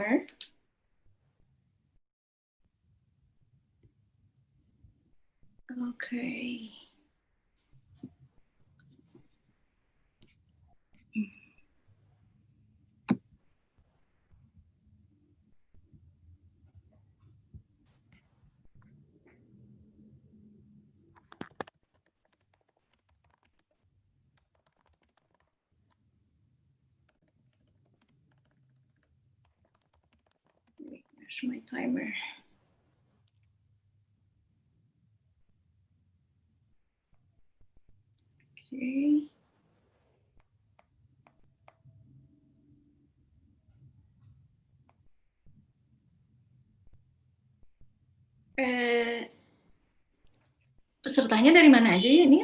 Governor. Okay. Where's my timer? Okay. Pesertanya dari mana aja ya ini?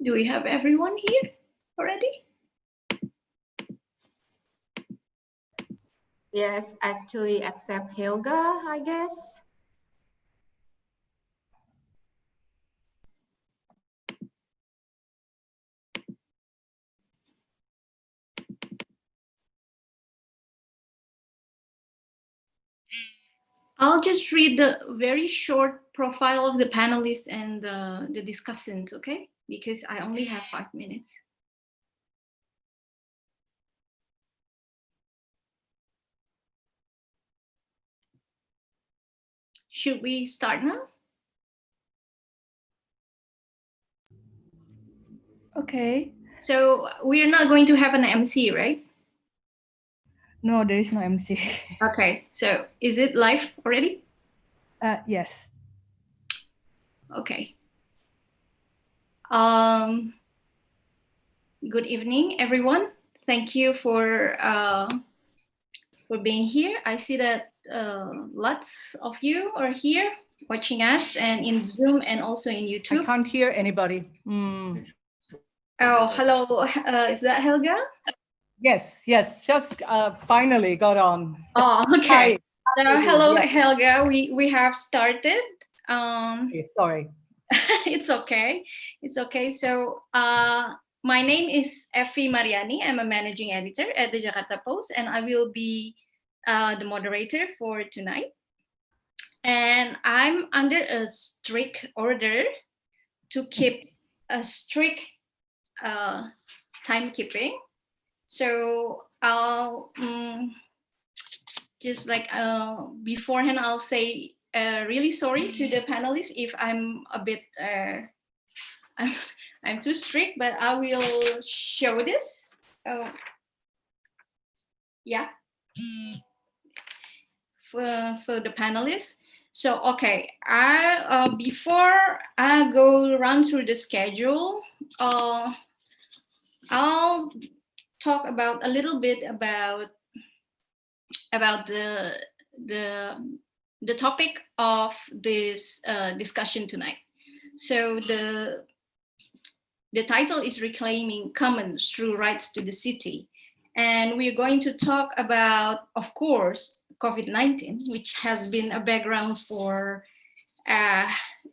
Do we have everyone here already? Yes, actually, except Helga, I guess. I'll just read the very short profile of the panelists and the discussants, okay? Because I only have 5 minutes. Should we start now? Okay. So we're not going to have an MC, right? No, there is no MC. Okay, so is it live already? Yes. Okay. Good evening, everyone. Thank you for being here. I see that lots of you are here watching us and in Zoom and also in YouTube. I can't hear anybody. Oh, hello. Is that Helga? Yes, just finally got on. Oh, okay. Hi. So hello, Helga. We have started. Okay, sorry. It's okay. It's okay. So my name is Effie Mariani. I'm a managing editor at the Jakarta Post, and I will be the moderator for tonight. And I'm under a strict order to keep a strict timekeeping. So I'll just like beforehand, I'll say really sorry to the panelists if I'm a bit I'm too strict, but I will show this. Oh, yeah, for the panelists. So okay, I before I go run through the schedule, I'll talk about a little bit about the topic of this discussion tonight. So the title is Reclaiming Commons Through Rights to the City. And we're going to talk about, of course, COVID-19, which has been a background for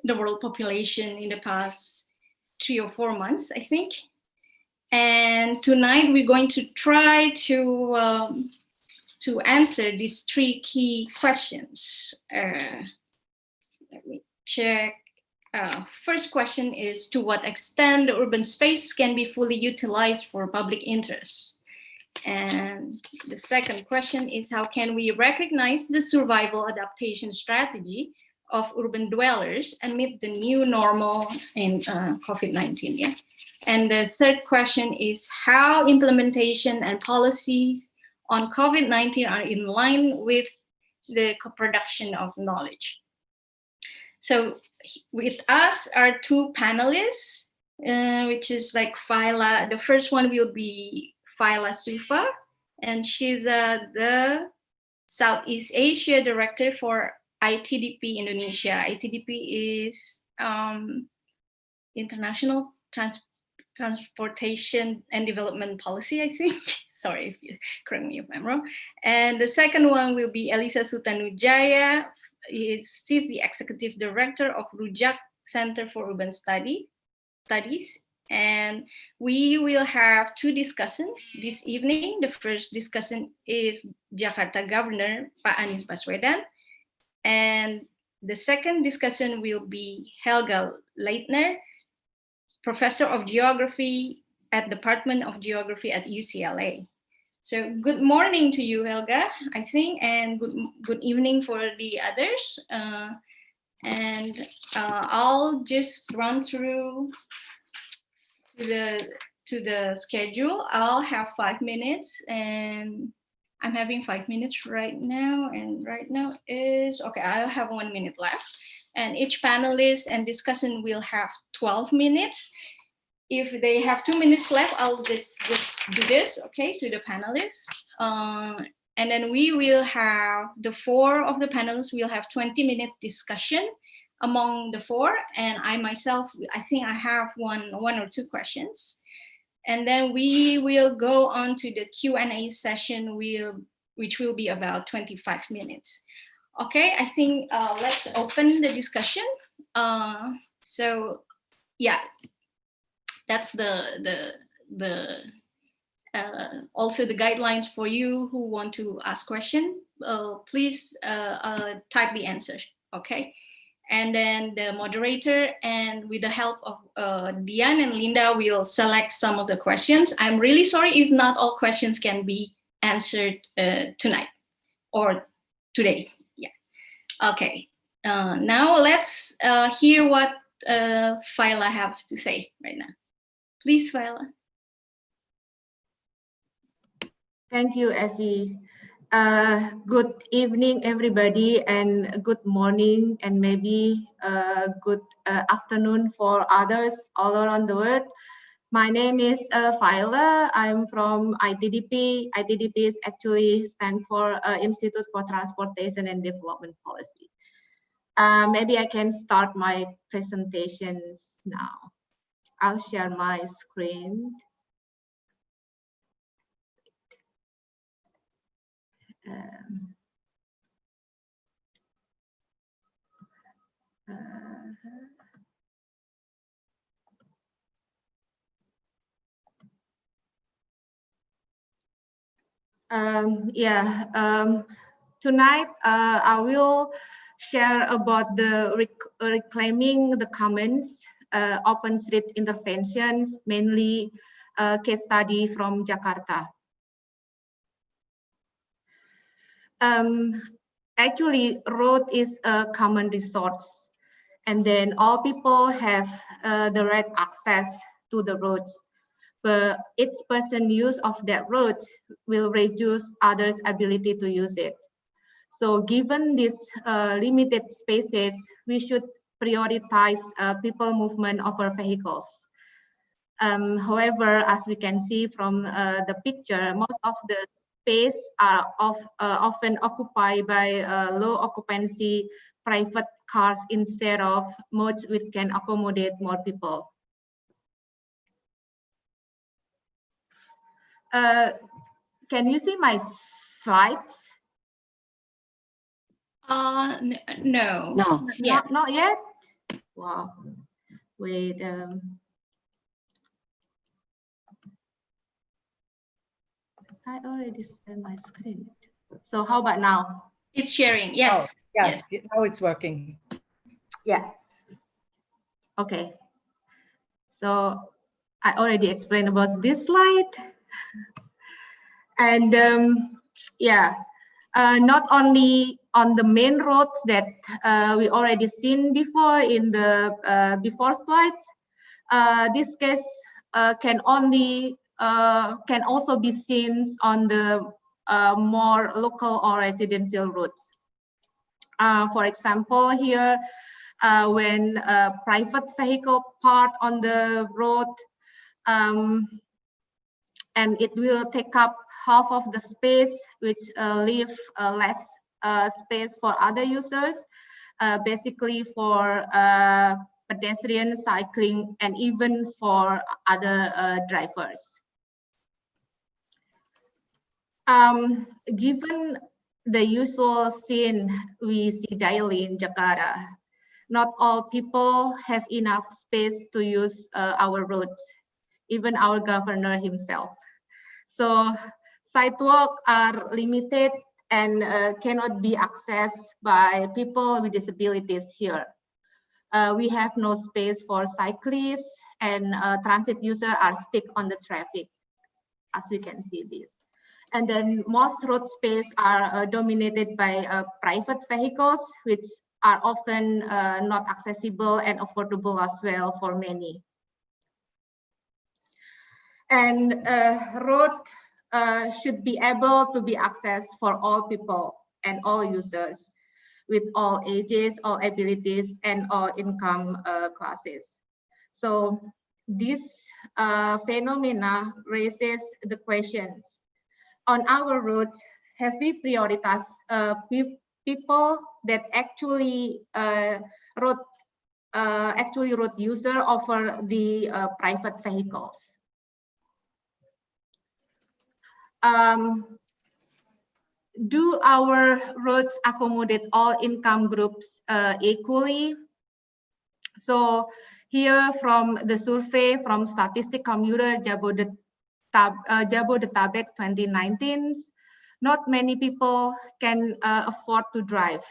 the world population in the past 3 or 4 months, I think. And tonight we're going to try to answer these 3 key questions. Let me check. First question is, to what extent the urban space can be fully utilized for public interest? And the second question is, how can we recognize the survival adaptation strategy of urban dwellers amid the new normal in COVID-19. Yeah. And the third question is how implementation and policies on COVID-19 are in line with the co-production of knowledge. So with us are two panelists, which is like Faila. The first one will be Faila Sufa, and she's the Southeast Asia Director for ITDP Indonesia. ITDP is International Transportation and Development Policy, I think. Sorry, if you correct me if I'm wrong. And the second one will be Alisa Sutanujaya. She's the Executive Director of Rujak Center for Urban Studies. And we will have two discussions this evening. The first discussion is Jakarta Governor, Pak Anies Baswedan. And the second discussion will be Helga Leitner, Professor of Geography at Department of Geography at UCLA. So good morning to you, Helga, I think, and good evening for the others. I'll just run through to the schedule. I'll have 5 minutes, and I'm having 5 minutes right now, and right now is, okay, I'll have 1 minute left. And each panelist and discussion will have 12 minutes. If they have 2 minutes left, I'll just do this, okay, to the panelists. And then we will have, the four of the panelists will have 20-minute discussion among the four. And I myself, I think I have one or two questions. And then we will go on to the Q&A session, which will be about 25 minutes. Okay, I think let's open the discussion. So yeah, that's also the guidelines for you who want to ask question. Please type the answer, okay? And then the moderator, and with the help of Dian and Linda, will select some of the questions. I'm really sorry if not all questions can be answered tonight or today. Yeah. Okay. Now let's hear what Faila has to say right now. Please, Faila. Thank you, Effie. Good evening, everybody, and good morning, and maybe good afternoon for others all around the world. My name is Faila. I'm from ITDP. ITDP is actually stand for Institute for Transportation and Development Policy. Maybe I can start my presentations now. I'll share my screen. Tonight I will share about the reclaiming the commons, open street interventions, mainly case study from Jakarta. Actually, road is a common resource, and then all people have the right access to the roads. But each person use of that road will reduce others' ability to use it. So given these limited spaces, we should prioritize people movement over vehicles. However, as we can see from the picture, most of the space are often occupied by low occupancy private cars instead of modes which can accommodate more people. Can you see my slides? No. Not yet. Wow. Wait. I already shared my screen. So how about now? It's sharing. Yes. Oh, yeah, yes. now it's working. Yeah. Okay. So I already explained about this slide. And not only on the main roads that we already seen before in the before slides. This case can also be seen on the more local or residential roads. For example, here, when a private vehicle park on the road, and it will take up half of the space, which leave less space for other users, basically for pedestrian, cycling, and even for other drivers. Given the usual scene we see daily in Jakarta, not all people have enough space to use our roads, even our governor himself. So sidewalks are limited and cannot be accessed by people with disabilities here. We have no space for cyclists, and transit users are stuck on the traffic, as we can see this. And then most road space are dominated by private vehicles, which are often not accessible and affordable as well for many. And road should be able to be accessed for all people and all users, with all ages, all abilities, and all income classes. So this phenomena raises the questions: on our roads, have we prioritized people that actually road user over the private vehicles? Do our roads accommodate all income groups equally? So here, from the survey from Statistic Computer Jabodetabek 2019, not many people can afford to drive.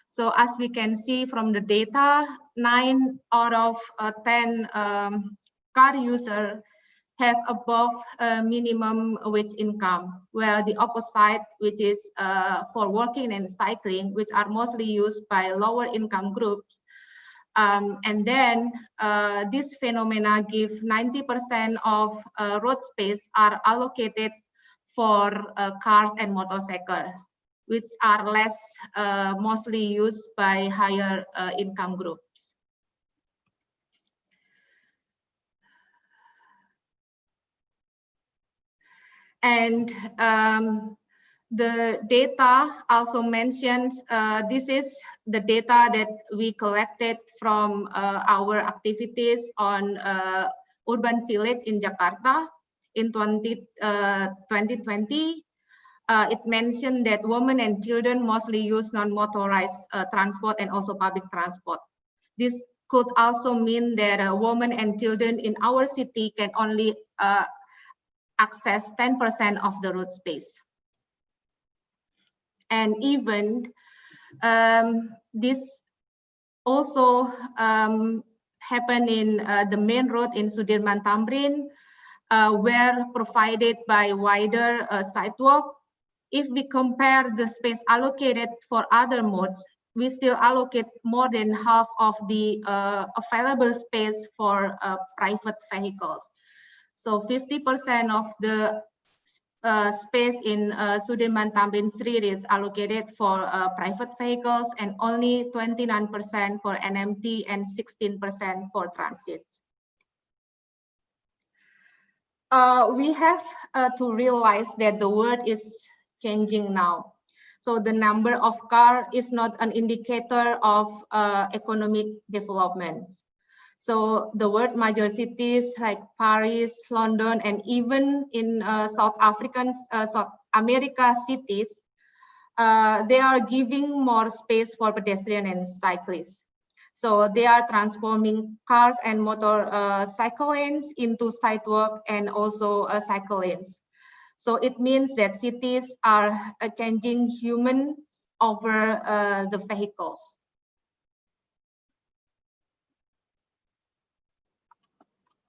So as we can see from the data, 9 out of 10 car users have above minimum wage income, where the opposite, which is for walking and cycling, which are mostly used by lower income groups. And then this phenomena give 90% of road space are allocated for cars and motorcycles, which are less mostly used by higher income groups. And the data also mentions, this is the data that we collected from our activities on urban village in Jakarta in 2020. It mentioned that women and children mostly use non-motorized transport and also public transport. This could also mean that women and children in our city can only access 10% of the road space. And even this also happened in the main road in Sudirman Tamrin, where provided by wider sidewalk. If we compare the space allocated for other modes, we still allocate more than half of the available space for private vehicles. So 50% of the space in Sudirman Tamrin Street is allocated for private vehicles, and only 29% for NMT and 16% for transit. We have to realize that the world is changing now. So the number of cars is not an indicator of economic development. So the world major cities like Paris, London, and even in South America cities, they are giving more space for pedestrians and cyclists. So they are transforming cars and motorcycle lanes into sidewalk and also cycle lanes. So it means that cities are changing human over the vehicles.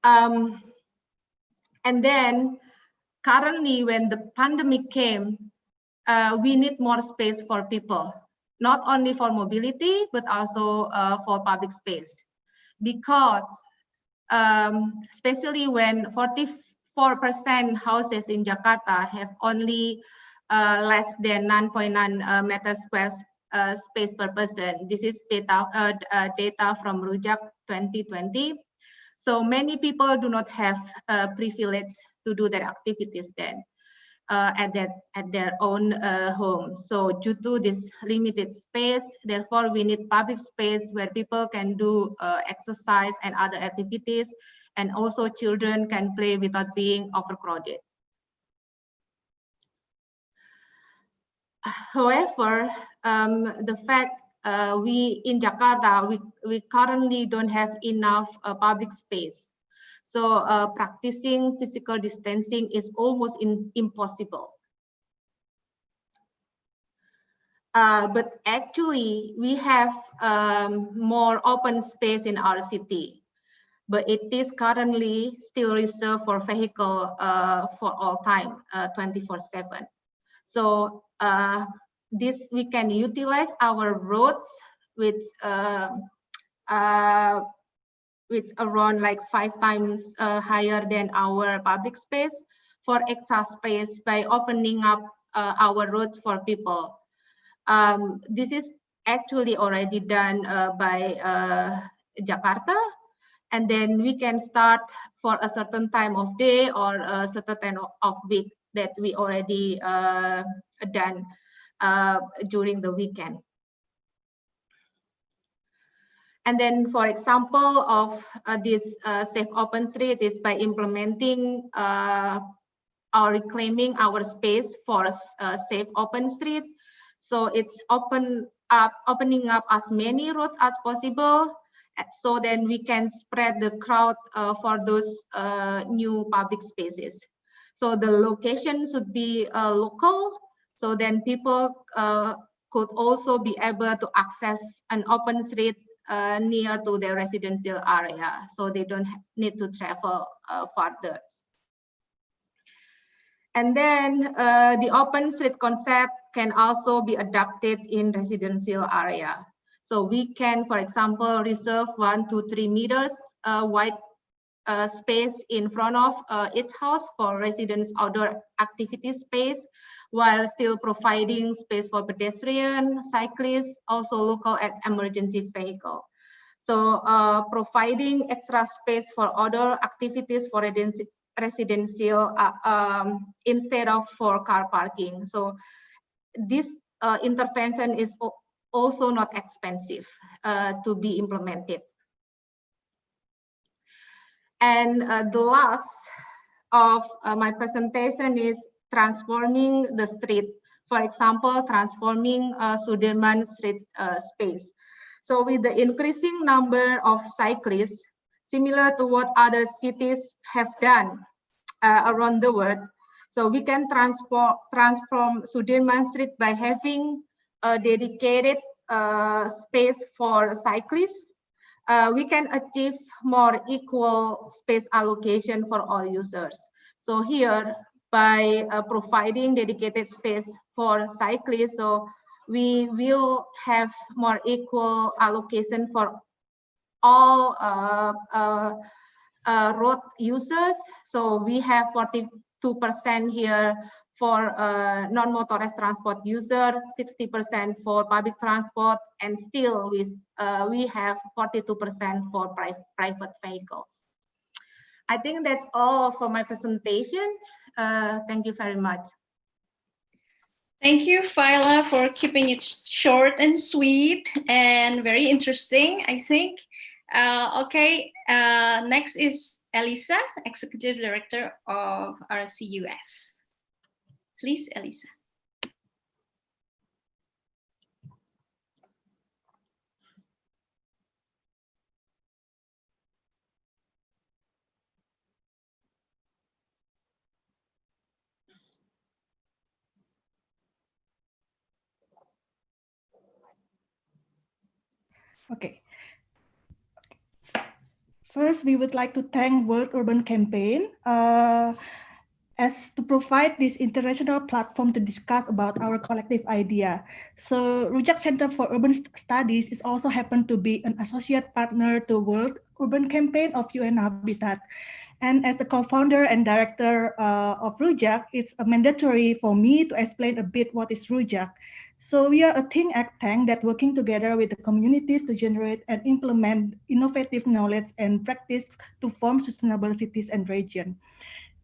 And then currently, when the pandemic came, we need more space for people. not only for mobility, but also for public space. Because especially when 44% houses in Jakarta have only less than 9.9 meters square space per person. This is data from Rujak 2020. So many people do not have privilege to do their activities then at their own home. So due to this limited space, therefore we need public space where people can do exercise and other activities, and also children can play without being overcrowded. However, the fact we in Jakarta, we currently don't have enough public space. So practicing physical distancing is almost impossible. But actually, we have more open space in our city, but it is currently still reserved for vehicle for all time, 24/7. So this we can utilize our roads with around like 5 times higher than our public space for extra space by opening up our roads for people. This is actually already done by Jakarta, and then we can start for a certain time of day or a certain time of week that we already done during the weekend. And then, for example, of this safe open street is by implementing or reclaiming our space for safe open street. So it's opening up as many roads as possible, so then we can spread the crowd for those new public spaces. So the location should be local, so then people could also be able to access an open street near to their residential area, so they don't need to travel further. And then the open street concept can also be adapted in residential area. So we can, for example, reserve 1 to 3 meters wide space in front of each house for residents' outdoor activity space, while still providing space for pedestrian, cyclists, also local and emergency vehicle. So providing extra space for outdoor activities for residential instead of for car parking. So this intervention is also not expensive to be implemented. And the last of my presentation is transforming the street. For example, transforming Sudirman street space. So with the increasing number of cyclists, similar to what other cities have done around the world, so we can transform Sudirman Street by having a dedicated space for cyclists. We can achieve more equal space allocation for all users. So here, by providing dedicated space for cyclists, so we will have more equal allocation for all road users. So we have 42% here for non-motorized transport user, 60% for public transport, and still we have 42% for private vehicles. I think that's all for my presentation. Thank you very much. Thank you, Faila, for keeping it short and sweet and very interesting, I think. Okay, next is Alisa, Executive Director of RCUS. Please, Alisa. Okay. First, we would like to thank World Urban Campaign as to provide this international platform to discuss about our collective idea. So Rujak Center for Urban Studies is also happened to be an associate partner to World Urban Campaign of UN Habitat. And as the co-founder and director of Rujak, it's mandatory for me to explain a bit what is Rujak. So we are a think tank that working together with the communities to generate and implement innovative knowledge and practice to form sustainable cities and region.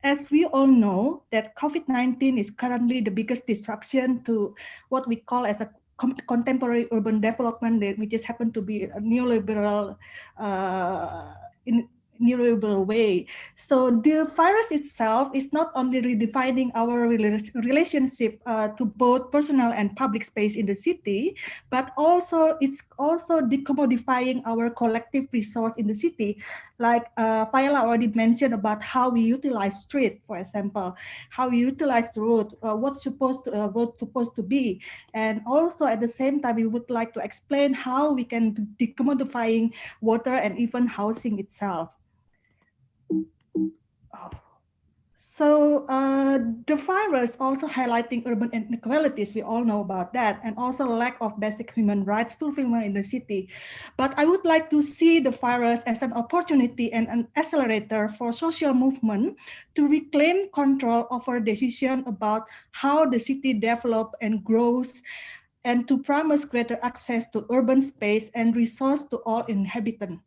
As we all know that COVID-19 is currently the biggest disruption to what we call as a contemporary urban development, which has happened to be a neoliberal neoliberal way. So the virus itself is not only redefining our relationship to both personal and public space in the city, but also it's also decommodifying our collective resource in the city. Like Viola already mentioned about how we utilize street, for example, how we utilize the road, what's road supposed to be. And also at the same time, we would like to explain how we can decommodifying water and even housing itself. So the virus also highlighting urban inequalities, we all know about that, and also lack of basic human rights fulfillment in the city. But I would like to see the virus as an opportunity and an accelerator for social movement to reclaim control over decision about how the city develops and grows, and to promise greater access to urban space and resource to all inhabitants.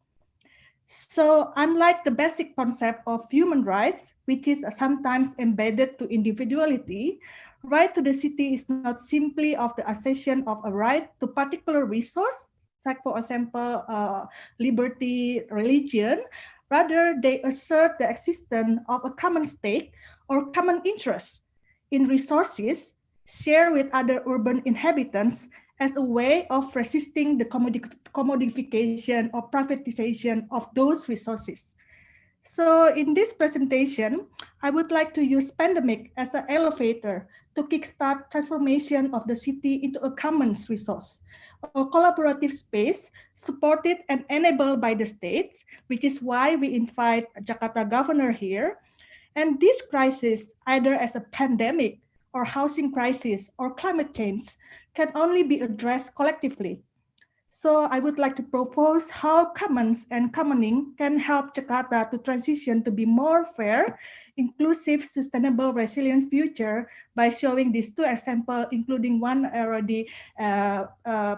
So unlike the basic concept of human rights, which is sometimes embedded to individuality, right to the city is not simply of the accession of a right to particular resource, like for example, liberty, religion. Rather, they assert the existence of a common stake or common interest in resources shared with other urban inhabitants as a way of resisting the commodification or privatization of those resources. So in this presentation, I would like to use pandemic as an elevator to kickstart transformation of the city into a commons resource, a collaborative space supported and enabled by the states, which is why we invite Jakarta Governor here. And this crisis, either as a pandemic or housing crisis or climate change, can only be addressed collectively. So I would like to propose how commons and commoning can help Jakarta to transition to be more fair, inclusive, sustainable, resilient future by showing these two examples, including one already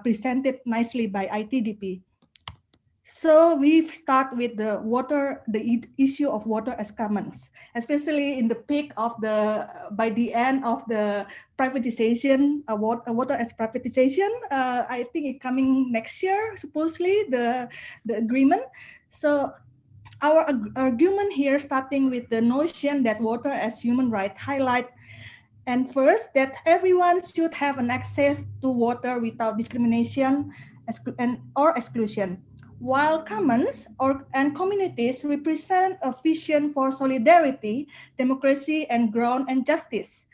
presented nicely by ITDP. So we start with the water, the issue of water as commons, especially in the peak of by the end of the privatization, water as privatization. I think it's coming next year, supposedly, the agreement. So our argument here, starting with the notion that water as human right, highlight and first, that everyone should have an access to water without discrimination or exclusion. While commons and communities represent a vision for solidarity, democracy, and ground and justice.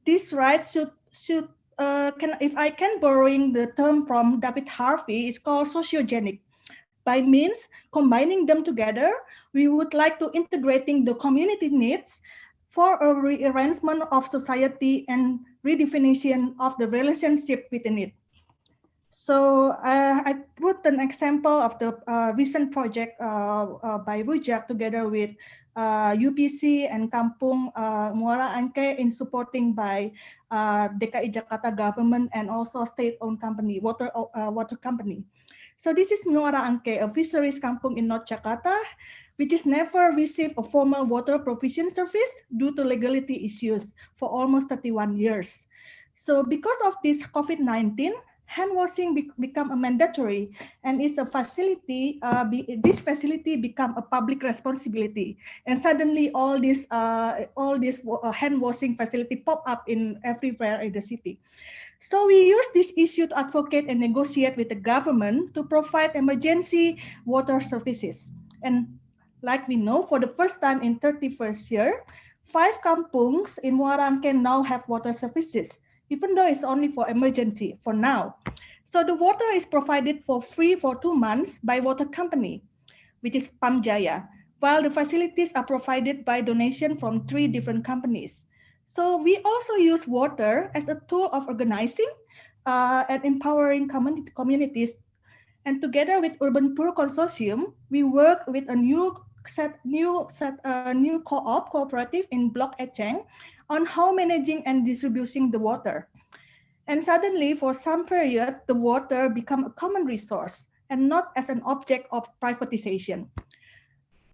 These rights should if I can borrowing the term from David Harvey, is called sociogenic. By means combining them together, we would like to integrating the community needs for a rearrangement of society and redefinition of the relationship within it. So I put an example of the recent project by Rujak together with UTC and Kampung Muara Angke in supporting by DKI Jakarta government and also state-owned company, water company. So this is Muara Angke, a fisheries kampung in North Jakarta, which has never received a formal water provision service due to legality issues for almost 31 years. So because of this COVID-19, hand washing become a mandatory, and it's a facility. This facility become a public responsibility, and suddenly all this hand washing facility pop up in everywhere in the city. So we use this issue to advocate and negotiate with the government to provide emergency water services. And like we know, for the first time in 31st year, 5 kampungs in Muara Angke now have water services, even though it's only for emergency for now. So the water is provided for free for 2 months by water company, which is Pamjaya. while the facilities are provided by donation from 3 different companies. So we also use water as a tool of organizing and empowering communities. And together with Urban Poor Consortium, we work with a new cooperative in Block Echeng on how managing and distributing the water. And suddenly, for some period, the water become a common resource and not as an object of privatization.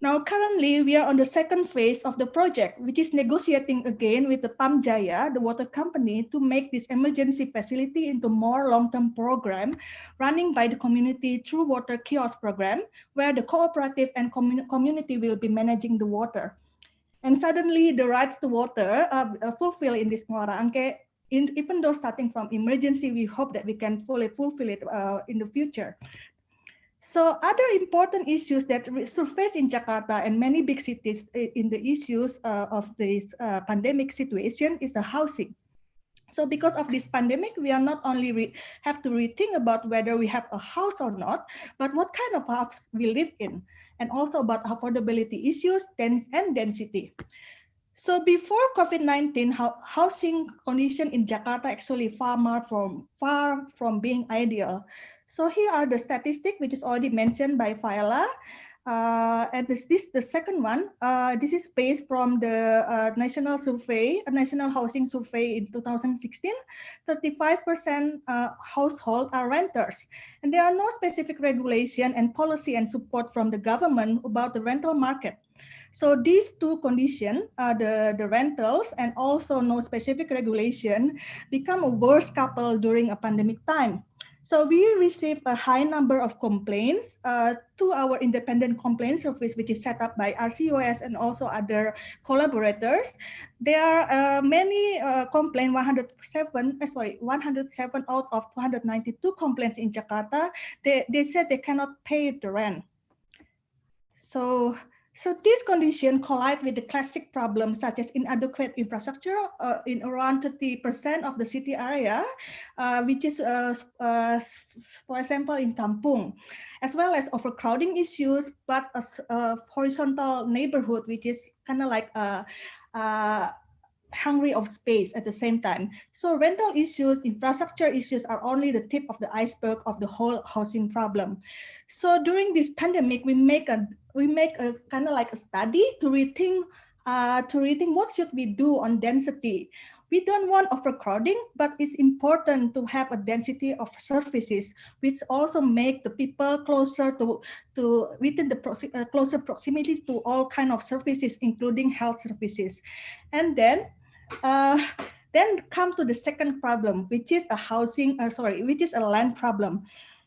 Now, currently, we are on the second phase of the project, which is negotiating again with the Pamjaya, the water company, to make this emergency facility into more long-term program running by the community through water kiosk program, where the cooperative and community will be managing the water. And suddenly, the rights to water are fulfilled in this Muara Angke. Even though starting from emergency, we hope that we can fully fulfill it in the future. So other important issues that surface in Jakarta and many big cities in the issues of this pandemic situation is the housing. So because of this pandemic, we are not only have to rethink about whether we have a house or not, but what kind of house we live in, and also about affordability issues and density. So before COVID-19, housing condition in Jakarta actually far from being ideal. So here are the statistics, which is already mentioned by Faila. And this the second one. This is based from the national housing survey in 2016. 35% households are renters, and there are no specific regulation and policy and support from the government about the rental market. So these two conditions, the rentals and also no specific regulation, become a worst couple during a pandemic time. So we received a high number of complaints to our independent complaint service, which is set up by RCOS and also other collaborators. There are many complaints, 107 out of 292 complaints in Jakarta. They said they cannot pay the rent. So these conditions collide with the classic problems such as inadequate infrastructure in around 30% of the city area, which is, for example, in Kampung, as well as overcrowding issues, but a horizontal neighborhood, which is kind of like hungry of space at the same time. So rental issues, infrastructure issues are only the tip of the iceberg of the whole housing problem. So during this pandemic, we make a kind of like a study to rethink what should we do on density. We don't want overcrowding, but it's important to have a density of services, which also make the people closer within the closer proximity to all kind of services, including health services. And then come to the second problem, which is a land problem.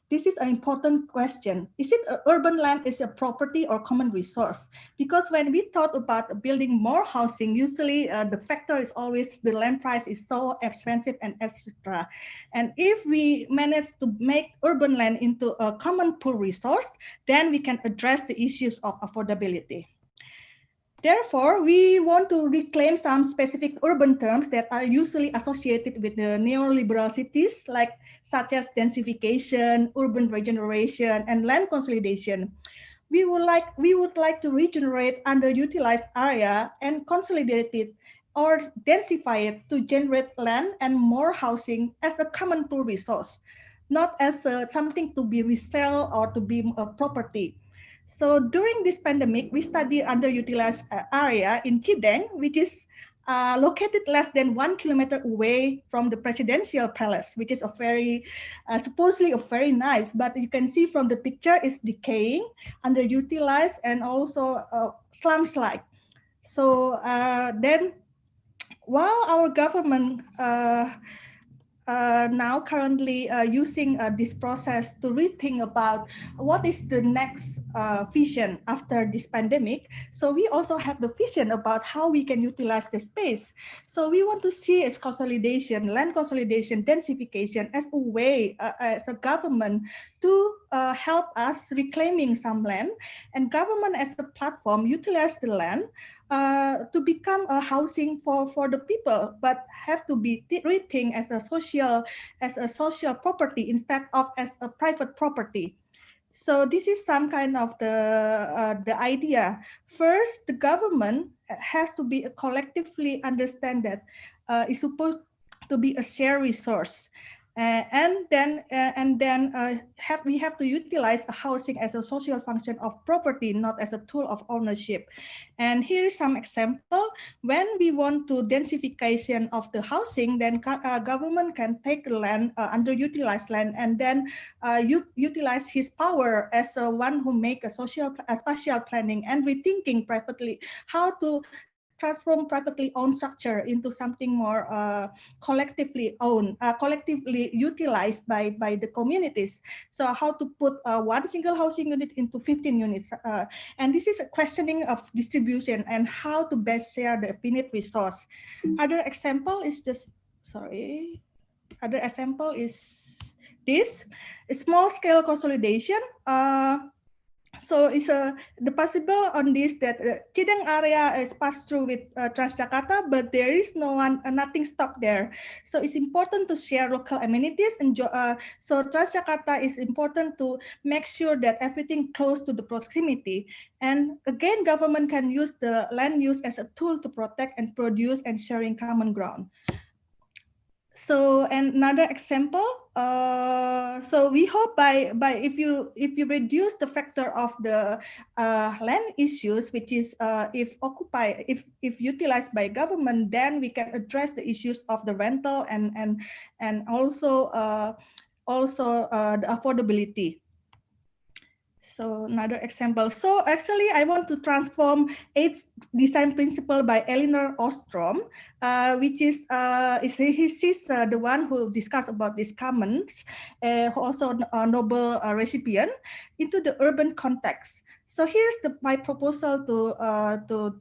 This is an important question. Is it urban land is a property or common resource? Because when we thought about building more housing, usually the factor is always the land price is so expensive and etc. And if we manage to make urban land into a common pool resource, then we can address the issues of affordability. Therefore, we want to reclaim some specific urban terms that are usually associated with the neoliberal cities, such as densification, urban regeneration, and land consolidation. We would like to regenerate underutilized area and consolidate it or densify it to generate land and more housing as a common pool resource, not as something to be resell or to be a property. So during this pandemic, we studied underutilized area in Kideng, which is located less than 1 kilometer away from the presidential palace, which is a very, supposedly a very nice, but you can see from the picture it's decaying, underutilized, and also slums-like. So then, while our government now currently using this process to rethink about what is the next vision after this pandemic. So we also have the vision about how we can utilize the space. So we want to see as consolidation, land consolidation, densification as a way, as a government to help us reclaiming some land, and government as a platform utilize the land to become a housing for the people, but have to be rethink as a social property instead of as a private property. So this is some kind of the idea. First, the government has to be collectively understand that it's supposed to be a shared resource. And then we have to utilize housing as a social function of property, not as a tool of ownership. And here is some example. When we want to densification of the housing, then government can take land, underutilized land, and then utilize his power as one who make a spatial planning and rethinking privately how to transform privately owned structure into something more collectively owned, collectively utilized by the communities. So how to put one single housing unit into 15 units. And this is a questioning of distribution and how to best share the finite resource. Other example is this, sorry. Other example is this, a small scale consolidation. So it's the possible on this that Chideng area is passed through with Transjakarta, but there is nothing stopped there. So it's important to share local amenities, and so Transjakarta is important to make sure that everything close to the proximity. And again, government can use the land use as a tool to protect and produce and sharing common ground. So another example, so we hope by if you reduce the factor of the land issues, which is if utilized by government, then we can address the issues of the rental and also the affordability. So another example. So actually, I want to transform 8 design principle by Elinor Ostrom, which is he's the one who discussed about these commons, also a Nobel recipient, into the urban context. So here's my proposal to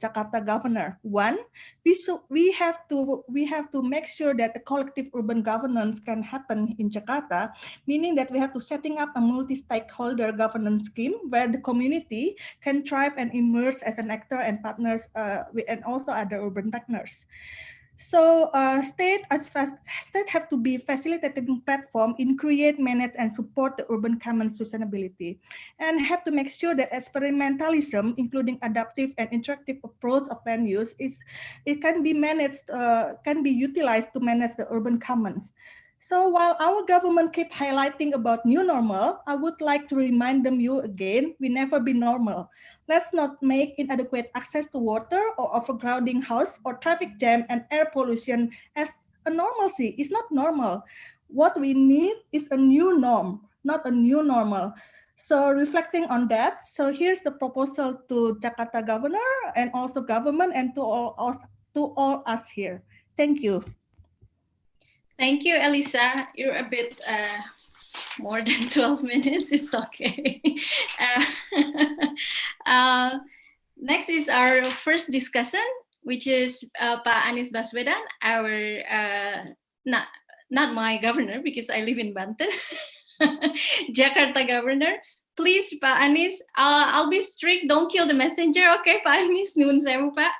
Jakarta Governor. One, we have to make sure that the collective urban governance can happen in Jakarta, meaning that we have to setting up a multi-stakeholder governance scheme where the community can thrive and emerge as an actor and partners and also other urban partners. So state have to be facilitating platform in create, manage, and support the urban common sustainability, and have to make sure that experimentalism, including adaptive and interactive approach of land use, it can be managed, can be utilized to manage the urban commons. So while our government keep highlighting about new normal, I would like to remind them you again, we never be normal. Let's not make inadequate access to water or overcrowding house or traffic jam and air pollution as a normalcy. It's not normal. What we need is a new norm, not a new normal. So reflecting on that, so here's the proposal to Jakarta Governor and also government and to all us here. Thank you. Thank you, Alisa. You're a bit more than 12 minutes. It's okay. Next is our first discussion, which is Pak Anies Baswedan, our not my governor because I live in Banten, Jakarta Governor. Please, Pak Anies, I'll be strict. Don't kill the messenger, okay, Pak Anies? Nuhun sewu, Pak.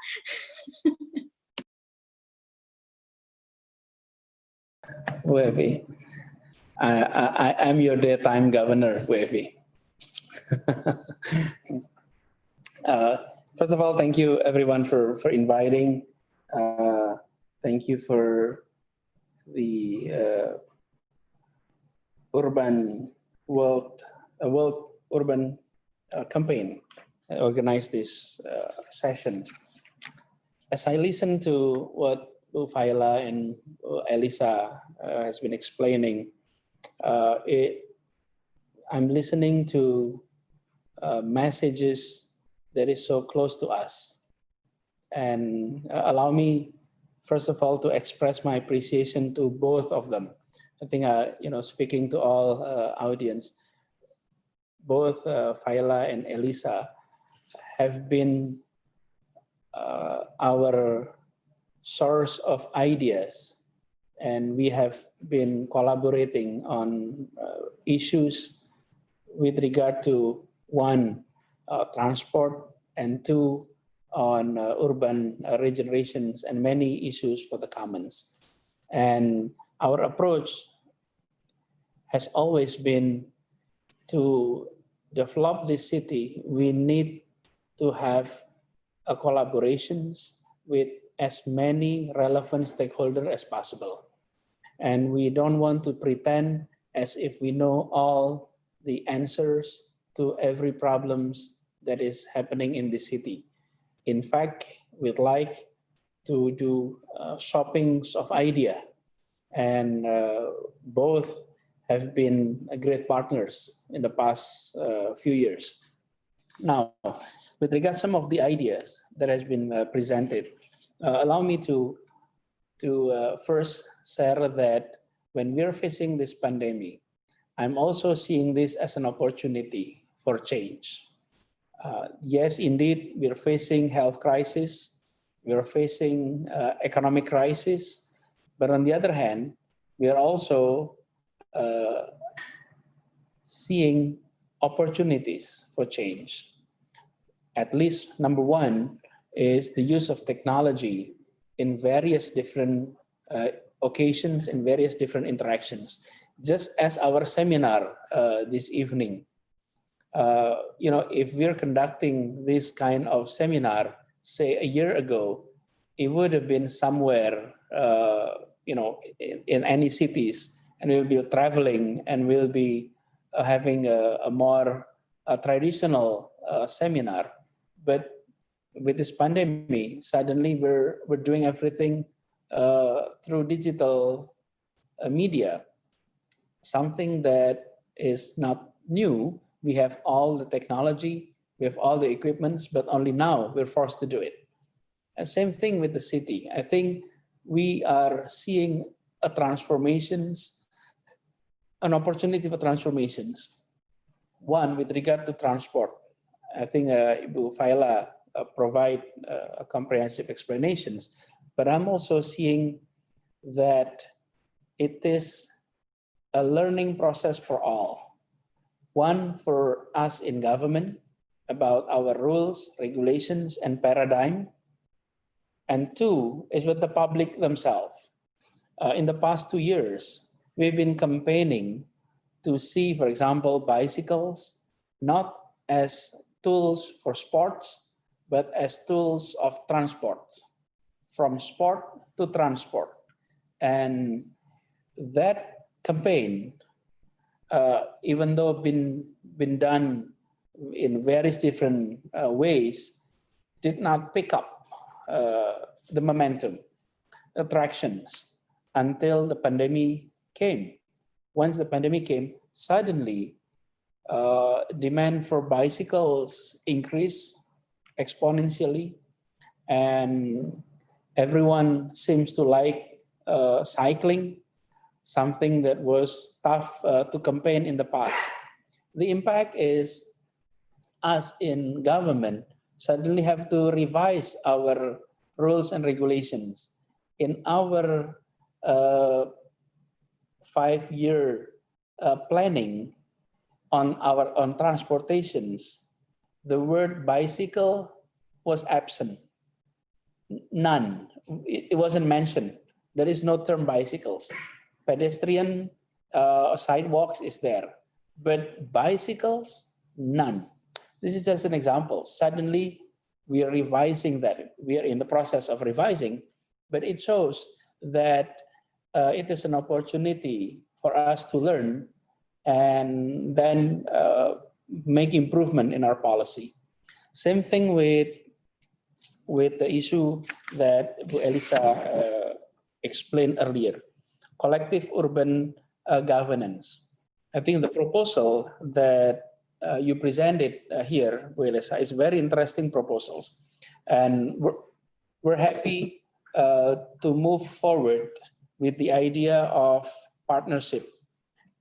Wevi, I'm your daytime governor, Wevi. First of all, thank you everyone for inviting. Thank you for the World Urban Campaign organized this session. As I listen to what Faila and Alisa has been explaining, I'm listening to messages that is so close to us. And allow me, first of all, to express my appreciation to both of them. I think, speaking to all audience, both Faila and Alisa have been our source of ideas, and we have been collaborating on issues with regard to one, transport, and two, on urban regenerations and many issues for the commons. And our approach has always been to develop this city, we need to have a collaborations with as many relevant stakeholders as possible. And we don't want to pretend as if we know all the answers to every problems that is happening in the city. In fact, we'd like to do shoppings of idea, and both have been great partners in the past few years. Now, with regards to some of the ideas that has been presented, allow me to first share that when we're facing this pandemic, I'm also seeing this as an opportunity for change. Yes, indeed, we're facing health crisis, we're facing economic crisis, but on the other hand, we are also seeing opportunities for change. At least number one is the use of technology in various different occasions and various different interactions. Just as our seminar this evening, if we're conducting this kind of seminar, say a year ago, it would have been somewhere, in any cities, and we'll be traveling and we'll be having a more traditional seminar. But with this pandemic, suddenly we're doing everything through digital media, something that is not new. We have all the technology, we have all the equipments, but only now we're forced to do it. And same thing with the city. I think we are seeing an opportunity for transformations. One, with regard to transport. I think Ibu Faila provide comprehensive explanations, but I'm also seeing that it is a learning process for all. One, for us in government about our rules, regulations, and paradigm. And two, is with the public themselves. In the past 2 years, we've been campaigning to see, for example, bicycles, not as tools for sports, but as tools of transport, from sport to transport. And that campaign, even though been done in various different ways, did not pick up the momentum, attractions, until the pandemic came. Once the pandemic came, suddenly demand for bicycles increased exponentially, and everyone seems to like cycling, something that was tough to campaign in the past. The impact is us in government suddenly have to revise our rules and regulations. In our 5-year planning on transportations, the word bicycle was absent. None. It wasn't mentioned. There is no term bicycles. Pedestrian sidewalks is there, but bicycles, none. This is just an example. Suddenly, we are revising that. We are in the process of revising, but it shows that it is an opportunity for us to learn and then make improvement in our policy. Same thing with the issue that Bu Alisa explained earlier, collective urban governance. I think the proposal that you presented here, Bu Alisa, is very interesting proposals. And we're happy to move forward with the idea of partnership.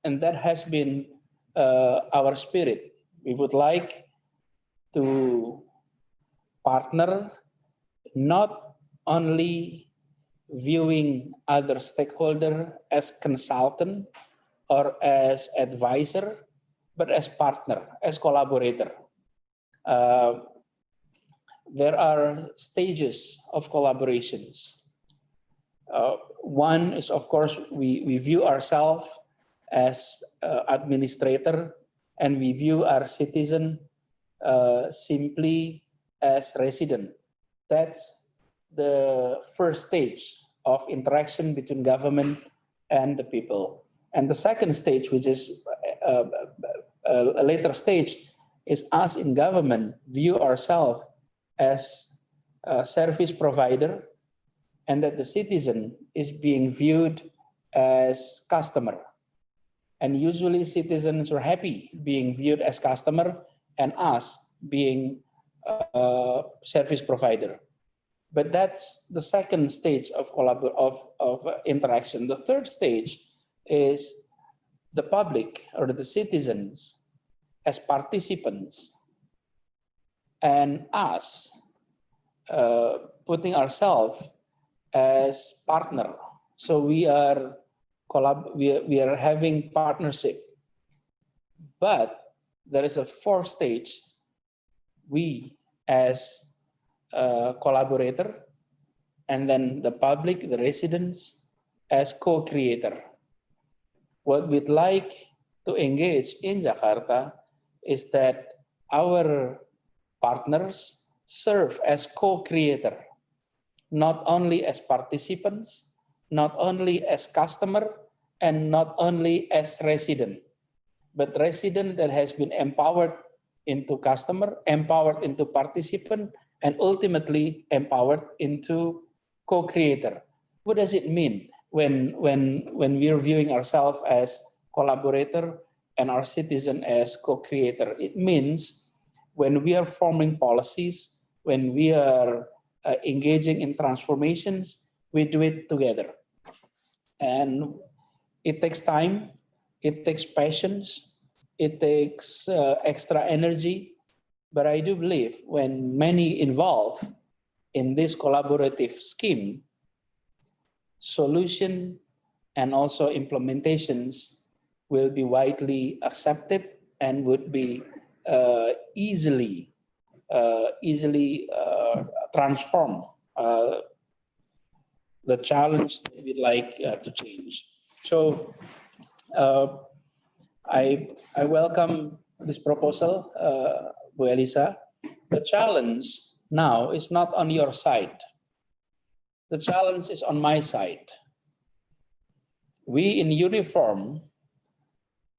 And that has been our spirit. We would like to partner, not only viewing other stakeholder as consultant or as advisor, but as partner, as collaborator. There are stages of collaborations. One is, of course, we view ourselves as administrator and we view our citizen simply as resident. That's the first stage of interaction between government and the people. And the second stage, which is a later stage, is us in government view ourselves as a service provider, and that the citizen is being viewed as customer. And usually citizens are happy being viewed as customer and us being a service provider. But that's the second stage of interaction. The third stage is the public or the citizens as participants, and us putting ourselves as partner. So we are having partnership. But there is a fourth stage. We as collaborator, and then the public, the residents as co-creator. What we'd like to engage in Jakarta is that our partners serve as co-creator, not only as participants, not only as customer, and not only as resident, but resident that has been empowered into customer, empowered into participant, and ultimately empowered into co-creator. What does it mean when we're viewing ourselves as collaborator and our citizen as co-creator? It means when we are forming policies, when we are engaging in transformations, we do it together. And it takes time, it takes patience, it takes extra energy. But I do believe when many involved in this collaborative scheme, solution and also implementations will be widely accepted and would be easily transform the challenge that we'd like to change. So I welcome this proposal, Bu Alisa. The challenge now is not on your side. The challenge is on my side. We in uniform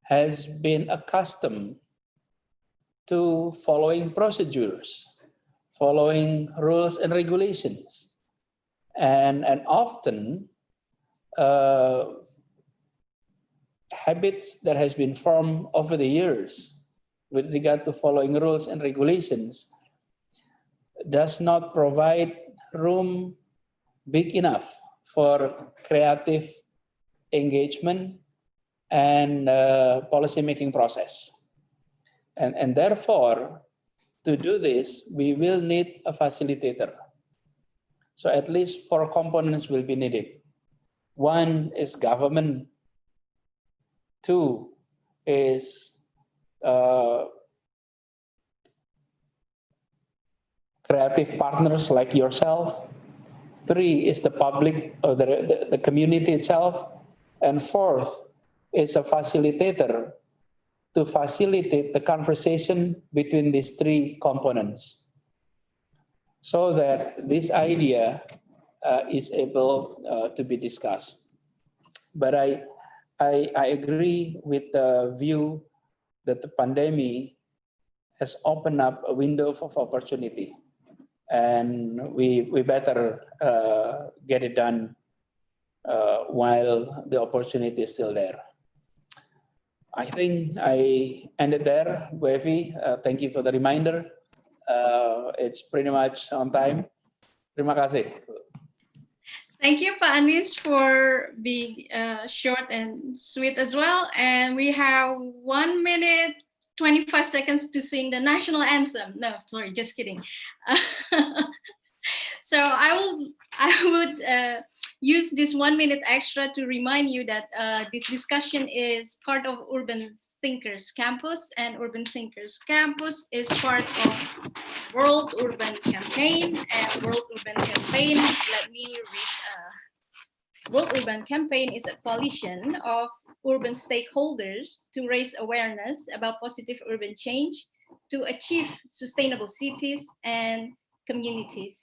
has been accustomed to following procedures, following rules and regulations. And often habits that has been formed over the years with regard to following rules and regulations does not provide room big enough for creative engagement and policy-making process. And therefore, to do this, we will need a facilitator. So at least 4 components will be needed. 1 is government. 2 is creative partners like yourself. 3 is the public or the community itself. And 4th is a facilitator to facilitate the conversation between these 3 components so that this idea is able to be discussed. But I agree with the view that the pandemic has opened up a window of opportunity, and we better get it done while the opportunity is still there. I think I ended there, Bu Evi. Thank you for the reminder. It's pretty much on time. Terima kasih. Thank you, Pak Anies, for being short and sweet as well. And we have 1 minute, 25 seconds to sing the national anthem. No, sorry, just kidding. So I would use this 1 minute extra to remind you that this discussion is part of Urban Thinkers Campus, and Urban Thinkers Campus is part of World Urban Campaign. And World Urban Campaign, let me read. World Urban Campaign is a coalition of urban stakeholders to raise awareness about positive urban change to achieve sustainable cities and communities.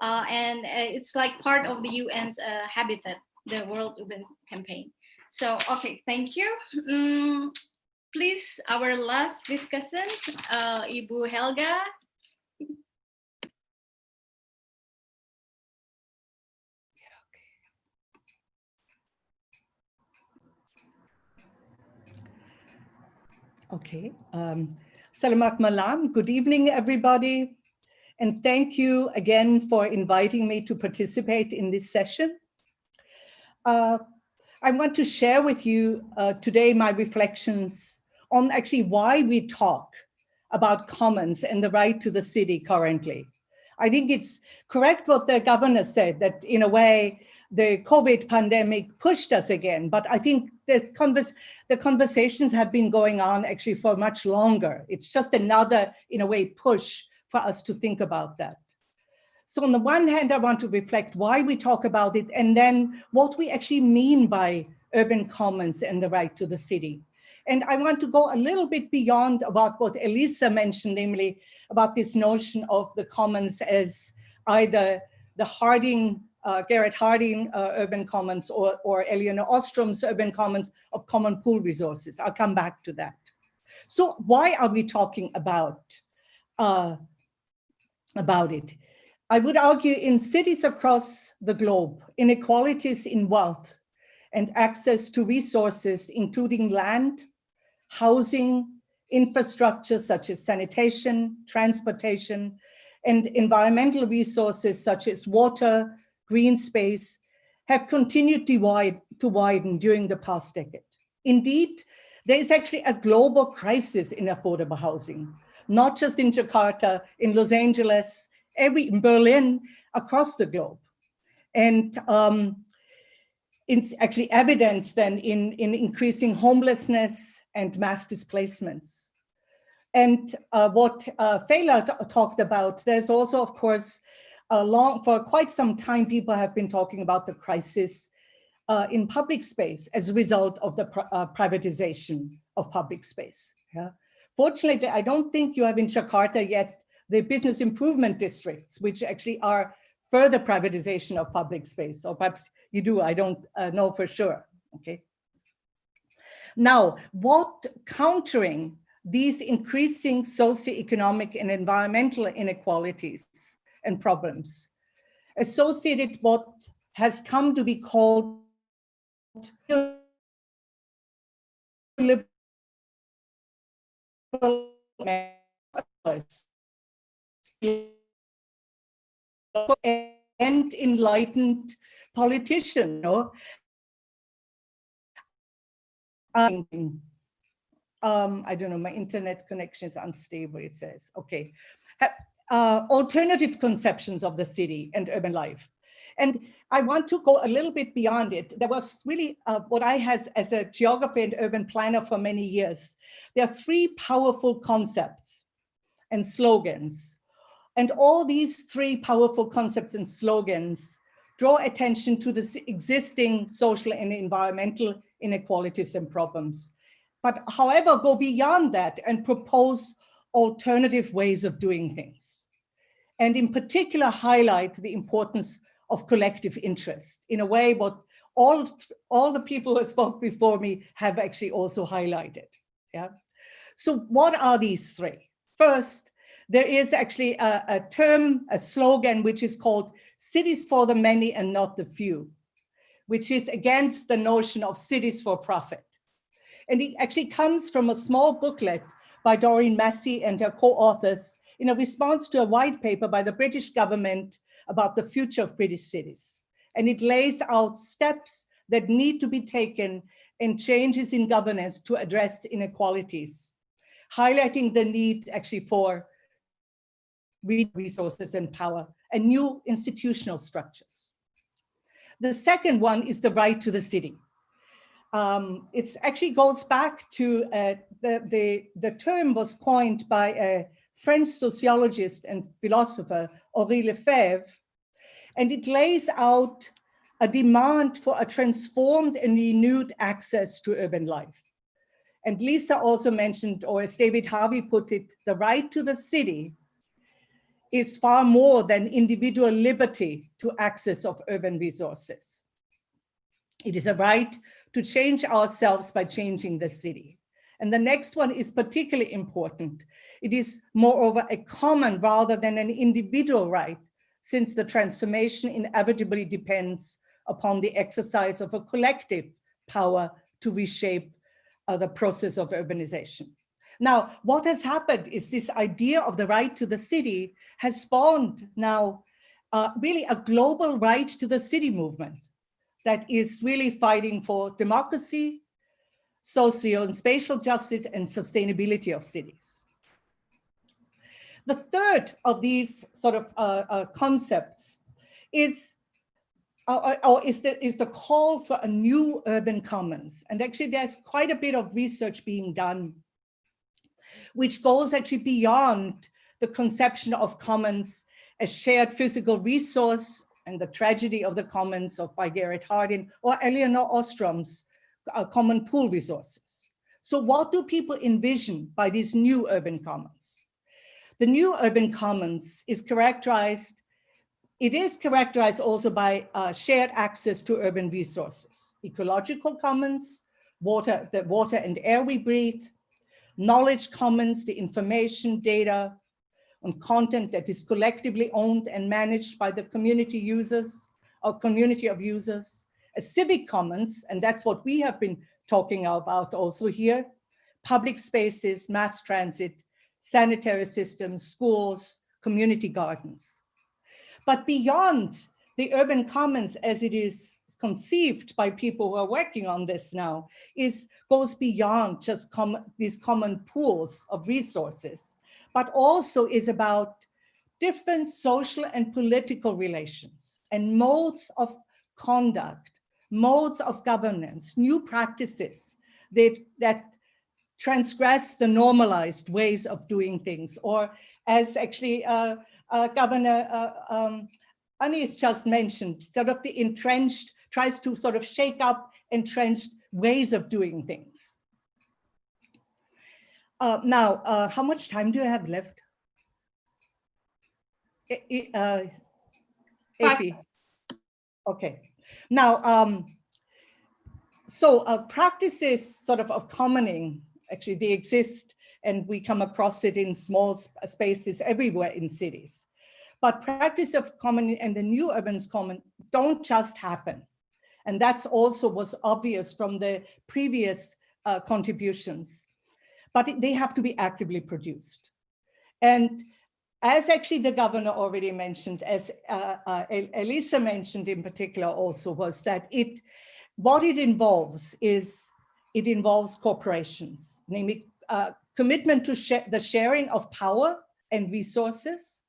And it's like part of the UN's Habitat, the World Urban Campaign. So, okay, thank you. Please, our last discussant, Ibu Helga. Okay. Selamat malam. Good evening, everybody. And thank you again for inviting me to participate in this session. I want to share with you today my reflections on actually why we talk about commons and the right to the city currently. I think it's correct what the governor said, that in a way, the COVID pandemic pushed us again, but I think the conversations have been going on actually for much longer. It's just another, in a way, push for us to think about that. So on the one hand, I want to reflect why we talk about it and then what we actually mean by urban commons and the right to the city. And I want to go a little bit beyond about what Alisa mentioned, namely about this notion of the commons as either the Garrett Harding urban commons or Eleanor Ostrom's urban commons of common pool resources. I'll come back to that. So why are we talking about it? I would argue in cities across the globe, inequalities in wealth and access to resources, including land, housing, infrastructure such as sanitation, transportation, and environmental resources such as water, green space, have continued to widen during the past decade. Indeed, there is actually a global crisis in affordable housing, not just in Jakarta, in Los Angeles, in Berlin, across the globe. And it's actually evident then in increasing homelessness and mass displacements. And what Fela talked about, there's also, of course, for quite some time, people have been talking about the crisis in public space as a result of the privatization of public space. Yeah? Fortunately, I don't think you have in Jakarta yet the business improvement districts, which actually are further privatization of public space, or perhaps you do, I don't know for sure, okay? Now, what countering these increasing socioeconomic and environmental inequalities and problems associated what has come to be called and enlightened politician, no? I don't know, my internet connection is unstable, it says, okay. Alternative conceptions of the city and urban life. And I want to go a little bit beyond it. There was really what I has as a geographer and urban planner for many years. There are three powerful concepts and slogans. And all these three powerful concepts and slogans draw attention to the existing social and environmental inequalities and problems. But however, go beyond that and propose alternative ways of doing things. And in particular, highlight the importance of collective interest in a way what all the people who spoke before me have actually also highlighted. Yeah. So what are these three? First, there is actually a term, a slogan, which is called cities for the many and not the few, which is against the notion of cities for profit. And it actually comes from a small booklet by Doreen Massey and her co-authors in a response to a white paper by the British government about the future of British cities. And it lays out steps that need to be taken and changes in governance to address inequalities, highlighting the need actually for resources and power and new institutional structures. The second one is the right to the city. It actually goes back to the term was coined by a French sociologist and philosopher, Henri Lefebvre, and it lays out a demand for a transformed and renewed access to urban life. And Lisa also mentioned, or as David Harvey put it, the right to the city is far more than individual liberty to access of urban resources. It is a right to change ourselves by changing the city. And the next one is particularly important. It is moreover a common rather than an individual right, since the transformation inevitably depends upon the exercise of a collective power to reshape the process of urbanization. Now, what has happened is this idea of the right to the city has spawned now really a global right to the city movement that is really fighting for democracy, socio and spatial justice, and sustainability of cities. The third of these sort of concepts is the call for a new urban commons. And actually there's quite a bit of research being done which goes actually beyond the conception of commons as shared physical resource and the tragedy of the commons of by Garrett Hardin or Eleanor Ostrom's common pool resources. So what do people envision by these new urban commons? The new urban commons is characterized also by shared access to urban resources, ecological commons, the water and air we breathe, knowledge commons, the information, data, and content that is collectively owned and managed by the community users or community of users, a civic commons, and that's what we have been talking about also here, public spaces, mass transit, sanitary systems, schools, community gardens. But beyond the urban commons as it is conceived by people who are working on this now goes beyond just these common pools of resources, but also is about different social and political relations and modes of conduct, modes of governance, new practices that transgress the normalized ways of doing things, or as actually Governor Anis just mentioned, sort of the entrenched, tries to sort of shake up entrenched ways of doing things. Now, how much time do I have left? Effie. Okay. Now, practices sort of commoning, actually they exist and we come across it in small spaces everywhere in cities. But practice of commoning and the new urban common don't just happen. And that's also was obvious from the previous contributions. But they have to be actively produced. And as actually the governor already mentioned, as Alisa mentioned in particular also, was that what it involves is, it involves corporations, namely commitment to the sharing of power and resources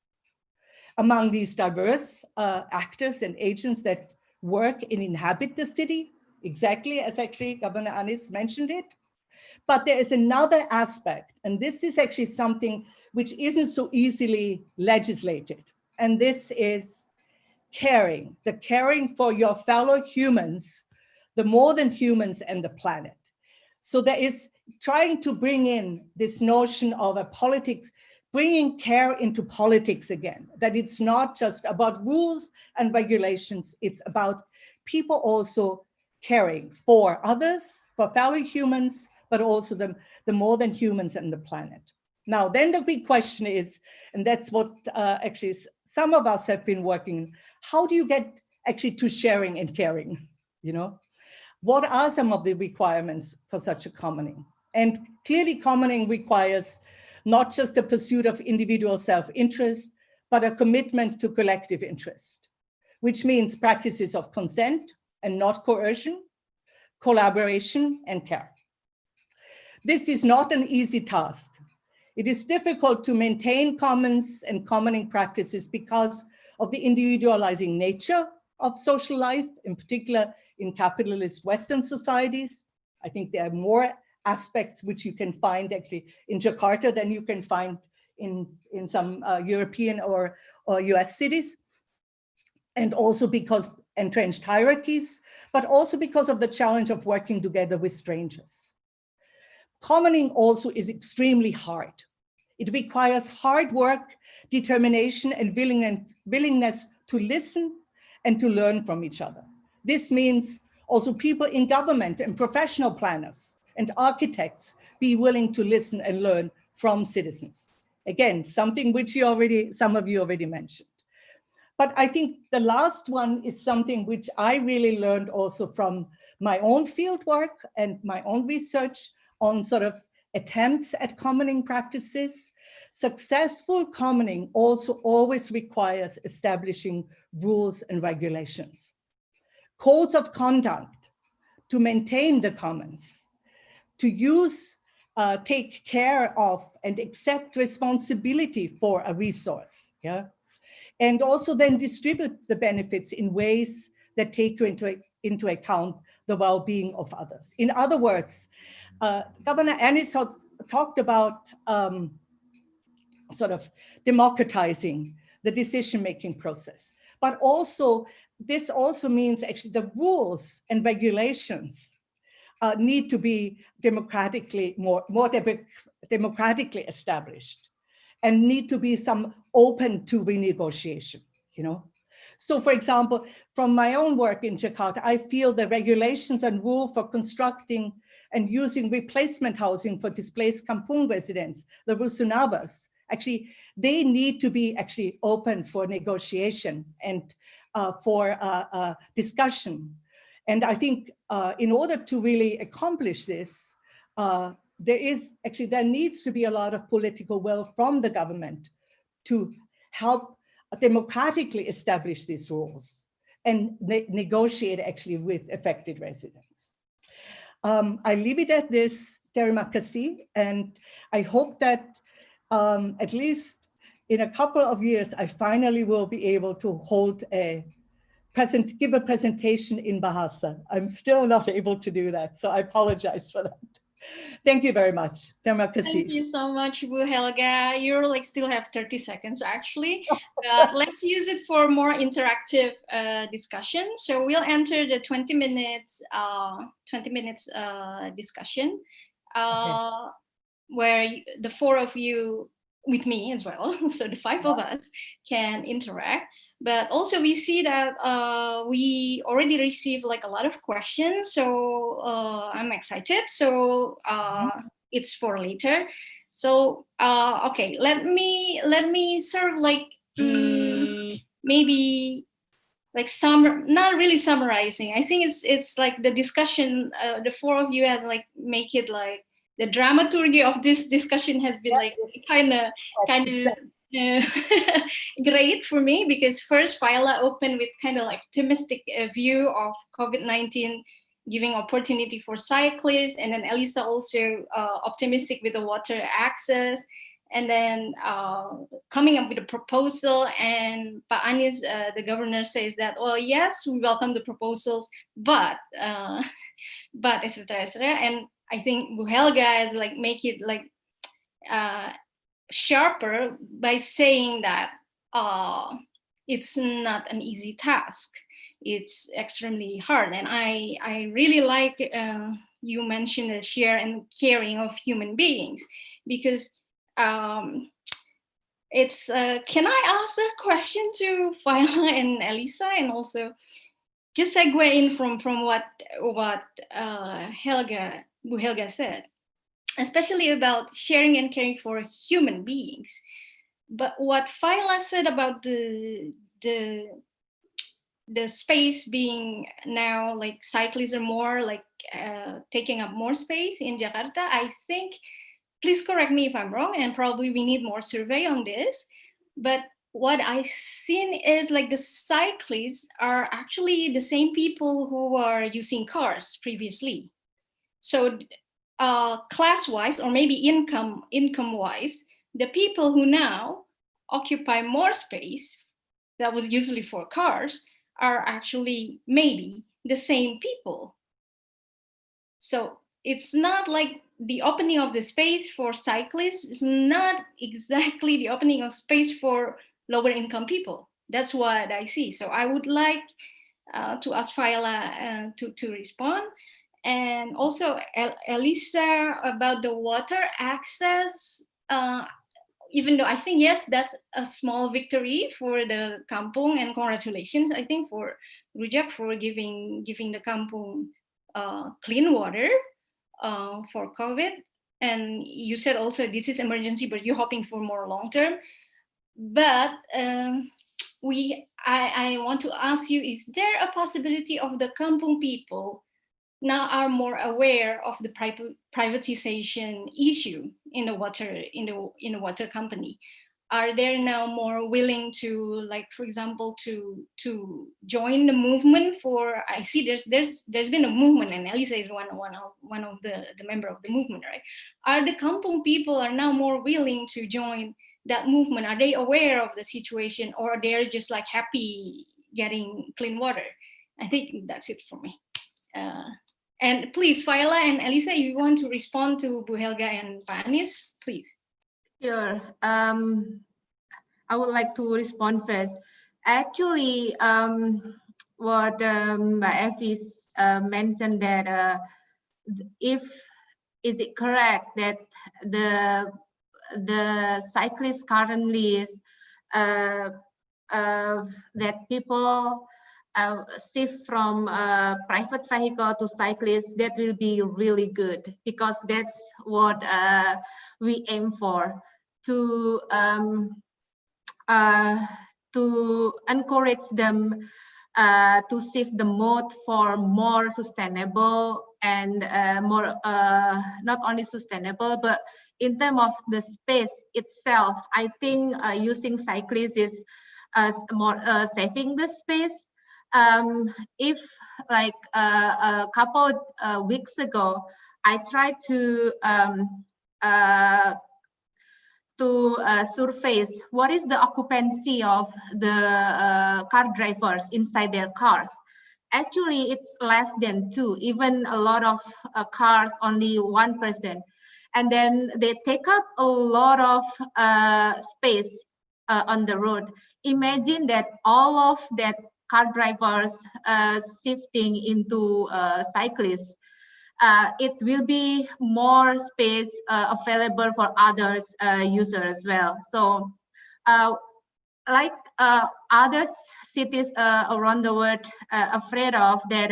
among these diverse actors and agents that work and inhabit the city, exactly as actually Governor Anis mentioned it. But there is another aspect, and this is actually something which isn't so easily legislated. And this is caring, the caring for your fellow humans, the more than humans and the planet. So there is trying to bring in this notion of a politics, bringing care into politics again, that it's not just about rules and regulations, it's about people also caring for others, for fellow humans, but also the more than humans and the planet. Now, then the big question is, and that's what actually some of us have been working, how do you get actually to sharing and caring, you know? What are some of the requirements for such a commoning? And clearly commoning requires not just the pursuit of individual self-interest, but a commitment to collective interest, which means practices of consent and not coercion, collaboration and care. This is not an easy task. It is difficult to maintain commons and commoning practices because of the individualizing nature of social life, in particular in capitalist Western societies. I think there are more aspects which you can find actually in Jakarta than you can find in some European or US cities. And also because entrenched hierarchies, but also because of the challenge of working together with strangers. Commoning also is extremely hard. It requires hard work, determination, and willingness to listen and to learn from each other. This means also people in government and professional planners and architects be willing to listen and learn from citizens. Again, something which some of you already mentioned. But I think the last one is something which I really learned also from my own field work and my own research on sort of attempts at commoning practices. Successful commoning also always requires establishing rules and regulations, codes of conduct to maintain the commons, to use, take care of, and accept responsibility for a resource, yeah? And also then distribute the benefits in ways that take into account the well-being of others. In other words, Governor Anis talked about sort of democratizing the decision-making process, but also this also means actually the rules and regulations need to be democratically more democratically established, and need to be some open to renegotiation, you know? So for example, from my own work in Jakarta, I feel the regulations and rule for constructing and using replacement housing for displaced kampung residents, the Rusunabas, actually, they need to be actually open for negotiation and for discussion. And I think in order to really accomplish this, there needs to be a lot of political will from the government to help democratically establish these rules and negotiate actually with affected residents. I leave it at this, terima kasih, and I hope that at least in a couple of years, I finally will be able to hold give a presentation in Bahasa. I'm still not able to do that, so I apologize for that. Thank you very much. Terima kasih. Thank you so much, Bu Helga. You still have 30 seconds actually, but let's use it for more interactive discussion. So we'll enter the 20 minutes discussion, where the four of you with me as well, so the five of us can interact. But also we see that we already received like a lot of questions, so I'm excited. So it's for later. So okay, let me sort of like maybe like not really summarizing. I think it's like the discussion. The four of you has like make it like the dramaturgy of this discussion has been like kind of. Great for me, because first Viola opened with kind of like optimistic view of COVID-19 giving opportunity for cyclists, and then Alisa also optimistic with the water access, and then coming up with a proposal, and Pak Anies, the governor, says that, well, yes, we welcome the proposals, but etc. And I think Bu Helga has like make it like sharper by saying that it's not an easy task. It's extremely hard. And I really like you mentioned the share and caring of human beings, because it's can I ask a question to Viola and Alisa, and also just segue in from what Bu Helga said, especially about sharing and caring for human beings. But what Viola said about the space being now like cyclists are more like taking up more space in Jakarta, I think, please correct me if I'm wrong, and probably we need more survey on this, but what I've seen is like the cyclists are actually the same people who are using cars previously. So class-wise, or maybe income-wise, the people who now occupy more space that was usually for cars are actually maybe the same people. So it's not like the opening of the space for cyclists is not exactly the opening of space for lower income people. That's what I see. So I would like to ask Faila to respond. And also Alisa about the water access, even though I think, yes, that's a small victory for the kampung, and congratulations, I think, for Rujak for giving the kampung clean water for COVID. And you said also this is emergency, but you're hoping for more long term. But I want to ask you, is there a possibility of the kampung people now are more aware of the privatization issue in the water company? Are they now more willing to, like, for example, to join the movement for? I see there's been a movement, and Alisa is one of the member of the movement, right? Are the kampung people are now more willing to join that movement? Are they aware of the situation, or they're just like happy getting clean water? I think that's it for me. And please, Faila and Alisa, if you want to respond to Bu Helga and Pak Anies, please. Sure. I would like to respond first. Actually, what Effie mentioned that is it correct that the cyclists currently is that people shift from private vehicle to cyclists? That will be really good, because that's what we aim for, to encourage them to shift the mode for more sustainable and more not only sustainable, but in terms of the space itself, I think using cyclists is more saving the space. If like a couple weeks ago, I tried to surface what is the occupancy of the car drivers inside their cars. Actually, it's less than 2. Even a lot of cars, only 1%. And then they take up a lot of space on the road. Imagine that all of that car drivers shifting into cyclists. It will be more space available for others users as well. So like other cities around the world afraid of that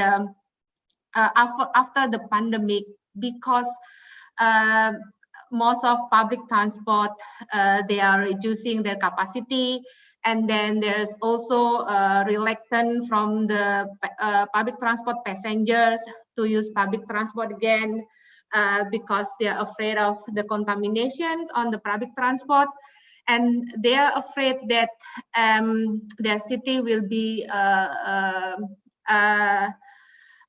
after the pandemic, because most of public transport, they are reducing their capacity. And then there's also reluctance from the public transport passengers to use public transport again because they're afraid of the contaminations on the public transport. And they are afraid that their city will be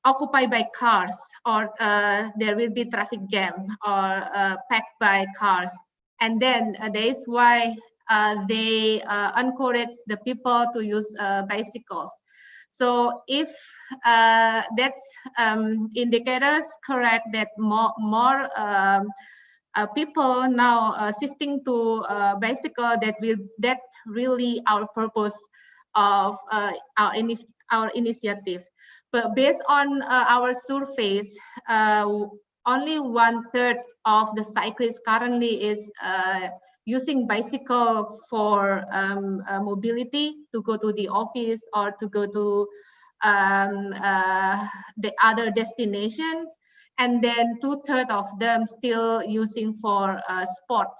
occupied by cars, or there will be traffic jam or packed by cars. And then that is why they encourage the people to use bicycles. So if that's indicators correct, that more people now shifting to bicycle, that really our purpose of our initiative. But based on our surveys, only 1/3 of the cyclists currently is using bicycle for mobility, to go to the office or to go to the other destinations. And then 2/3 of them still using for sport.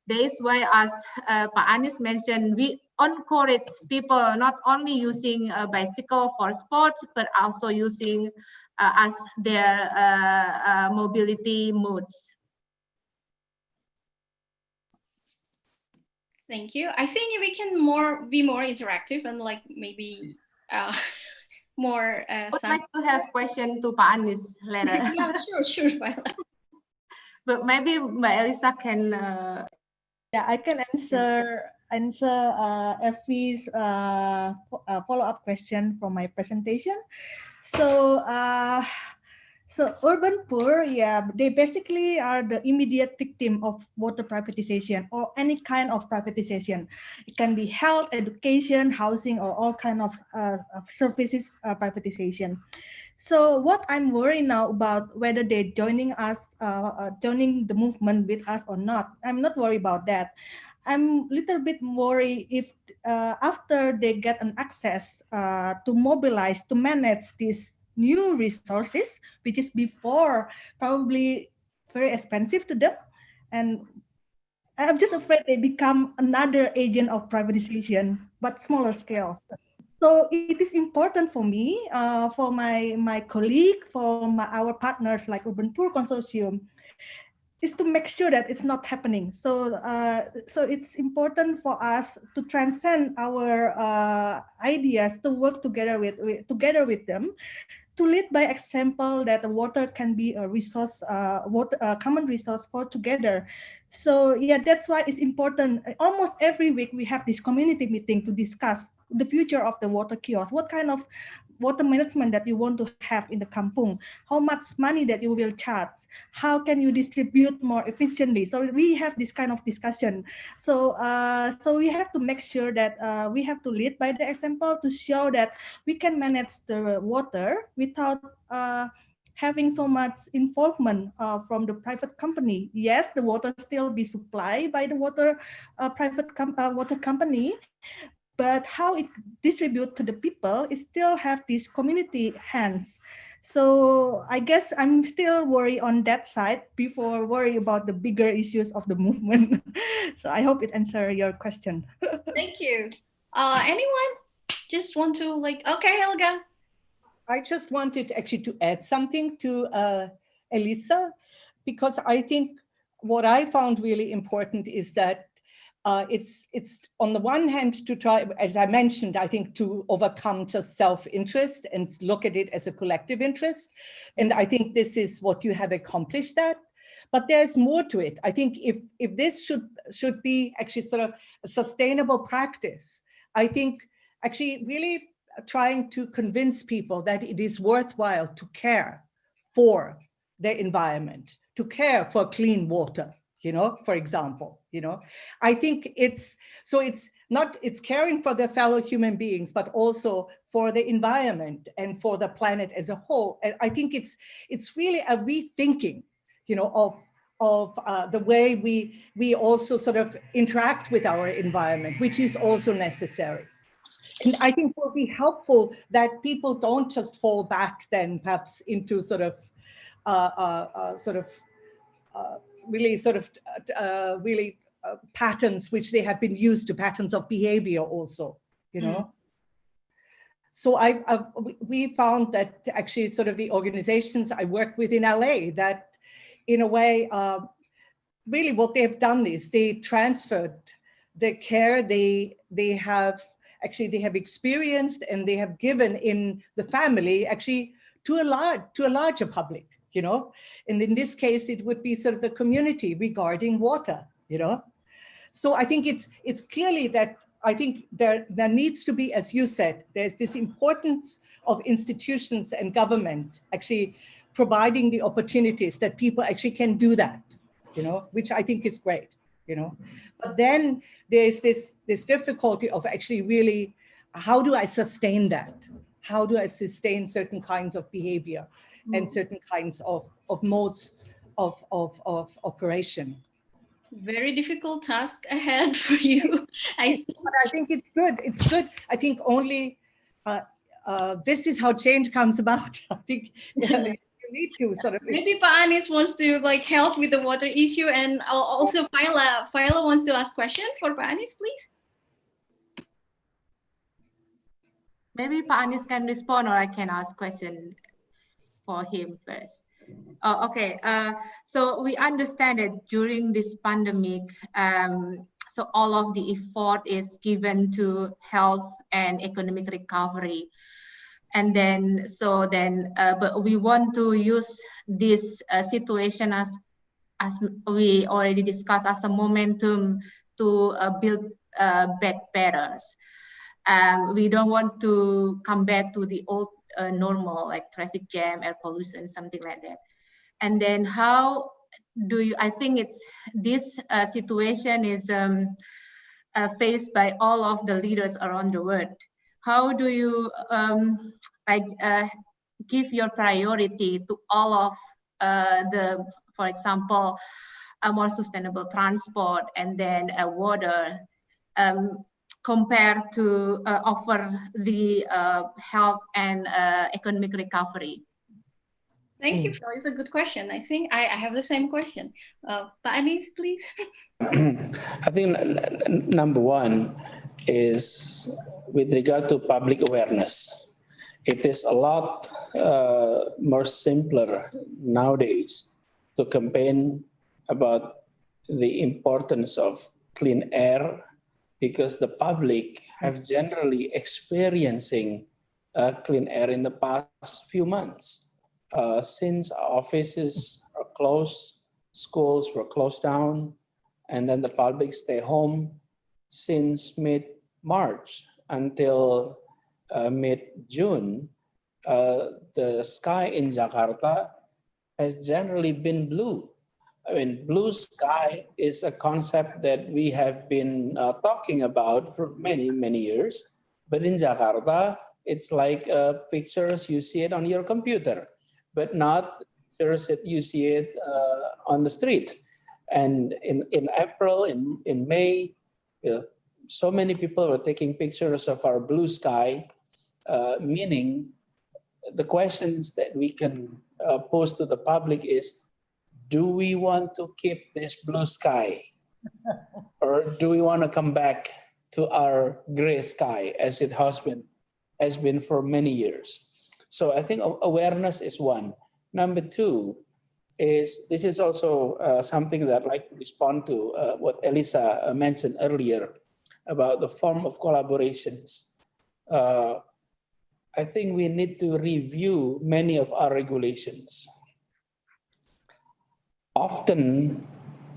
That is why, as Pak Anies mentioned, we encourage people not only using a bicycle for sports, but also using as their mobility modes. Thank you. I think we can be more interactive and like maybe more. I would like to have question to Pak Anies later. Yeah, sure. But maybe Mbak Alisa can. Yeah, I can answer Effie's follow-up question from my presentation. So So urban poor, yeah, they basically are the immediate victim of water privatization or any kind of privatization. It can be health, education, housing, or all kind of services privatization. So what I'm worried now about whether they're joining us, joining the movement with us or not, I'm not worried about that. I'm a little bit worried if after they get an access to mobilize, to manage these new resources, which is before probably very expensive to them. And I'm just afraid they become another agent of privatization, but smaller scale. So it is important for me, for my colleague, for our partners like Urban Poor Consortium, is to make sure that it's not happening. So so it's important for us to transcend our ideas, to work together with them, to lead by example that the water can be a resource, common resource for together. So yeah, that's why it's important. Almost every week we have this community meeting to discuss the future of the water kiosk. What kind of water management that you want to have in the kampung, how much money that you will charge, how can you distribute more efficiently. So we have this kind of discussion. So so we have to make sure that we have to lead by the example to show that we can manage the water without having so much involvement from the private company. Yes, the water still be supplied by the water water company, but how it distribute to the people, it still have these community hands. So I guess I'm still worried on that side before worry about the bigger issues of the movement. So I hope it answers your question. Thank you. Anyone just want to okay, Helga. I just wanted actually to add something to Alisa, because I think what I found really important is that it's on the one hand to try, as I mentioned, I think to overcome just self-interest and look at it as a collective interest. And I think this is what you have accomplished that. But there's more to it. I think if this should be actually sort of a sustainable practice, I think actually really trying to convince people that it is worthwhile to care for their environment, to care for clean water, for example, I think it's caring for their fellow human beings, but also for the environment and for the planet as a whole. And I think it's really a rethinking, of the way we also sort of interact with our environment, which is also necessary. And I think will be helpful that people don't just fall back then perhaps into really patterns which they have been used to, patterns of behavior also, So we found that actually sort of the organizations I work with in LA, that in a way, really what they have done is they transferred the care they have experienced and they have given in the family actually to a larger public, and in this case it would be sort of the community regarding water, So I think it's clearly that I think there needs to be, as you said, there's this importance of institutions and government actually providing the opportunities that people actually can do that, which I think is great, But then there's this difficulty of actually really, how do I sustain that? How do I sustain certain kinds of behavior and certain kinds of modes of operation? Very difficult task ahead for you. But I think it's good. It's good. I think only this is how change comes about. I think you need to sort of. Maybe Pa Anies wants to help with the water issue, and also Faila wants to ask question for Pa Anies, please. Maybe Pa Anies can respond, or I can ask question for him first. Oh, okay. So we understand that during this pandemic, so all of the effort is given to health and economic recovery. And then, but we want to use this situation as we already discussed, as a momentum to build back better. We don't want to come back to the old normal, like traffic jam, air pollution, something like that. And then how do you, I think it's this situation is faced by all of the leaders around the world. How do you give your priority to all of for example, a more sustainable transport and then water, compared to offer the health and economic recovery? Thank you, Phil. It's a good question. I think I have the same question. Pak Anies, please. I think number one is with regard to public awareness. It is a lot more simpler nowadays to campaign about the importance of clean air, because the public have generally experiencing clean air in the past few months. Since offices are closed, schools were closed down, and then the public stay home since mid-March until mid-June, the sky in Jakarta has generally been blue. I mean, blue sky is a concept that we have been talking about for many, many years. But in Jakarta, it's like pictures, you see it on your computer, but not pictures that you see it on the street. And in April, in May, so many people were taking pictures of our blue sky, meaning the questions that we can pose to the public is, do we want to keep this blue sky? Or do we want to come back to our gray sky as it has been for many years? So I think awareness is one. Number two is, this is also something that I'd like to respond to what Alisa mentioned earlier about the form of collaborations. I think we need to review many of our regulations. Often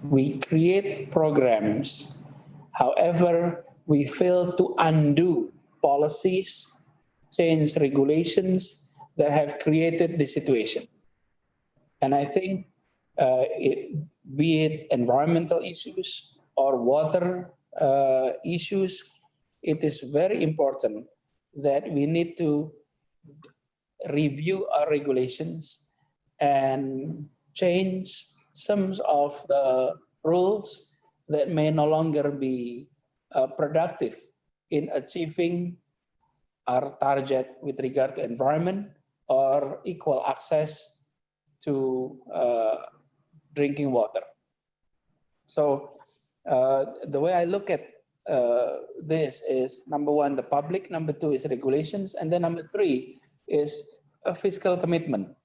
we create programs, however, we fail to undo policies, change regulations that have created the situation. And I think be it environmental issues or water issues, it is very important that we need to review our regulations and change some of the rules that may no longer be productive in achieving our target with regard to environment or equal access to drinking water. So the way I look at this is, number one, the public, number two is regulations, and then number three is a fiscal commitment.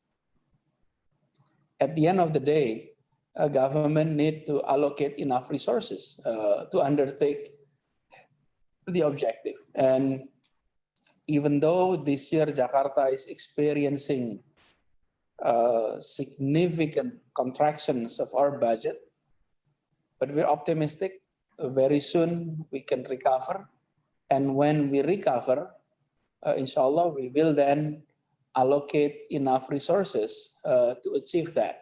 At the end of the day, a government need to allocate enough resources to undertake the objective. And even though this year Jakarta is experiencing significant contractions of our budget, but we're optimistic very soon we can recover. And when we recover, inshallah, we will then allocate enough resources to achieve that.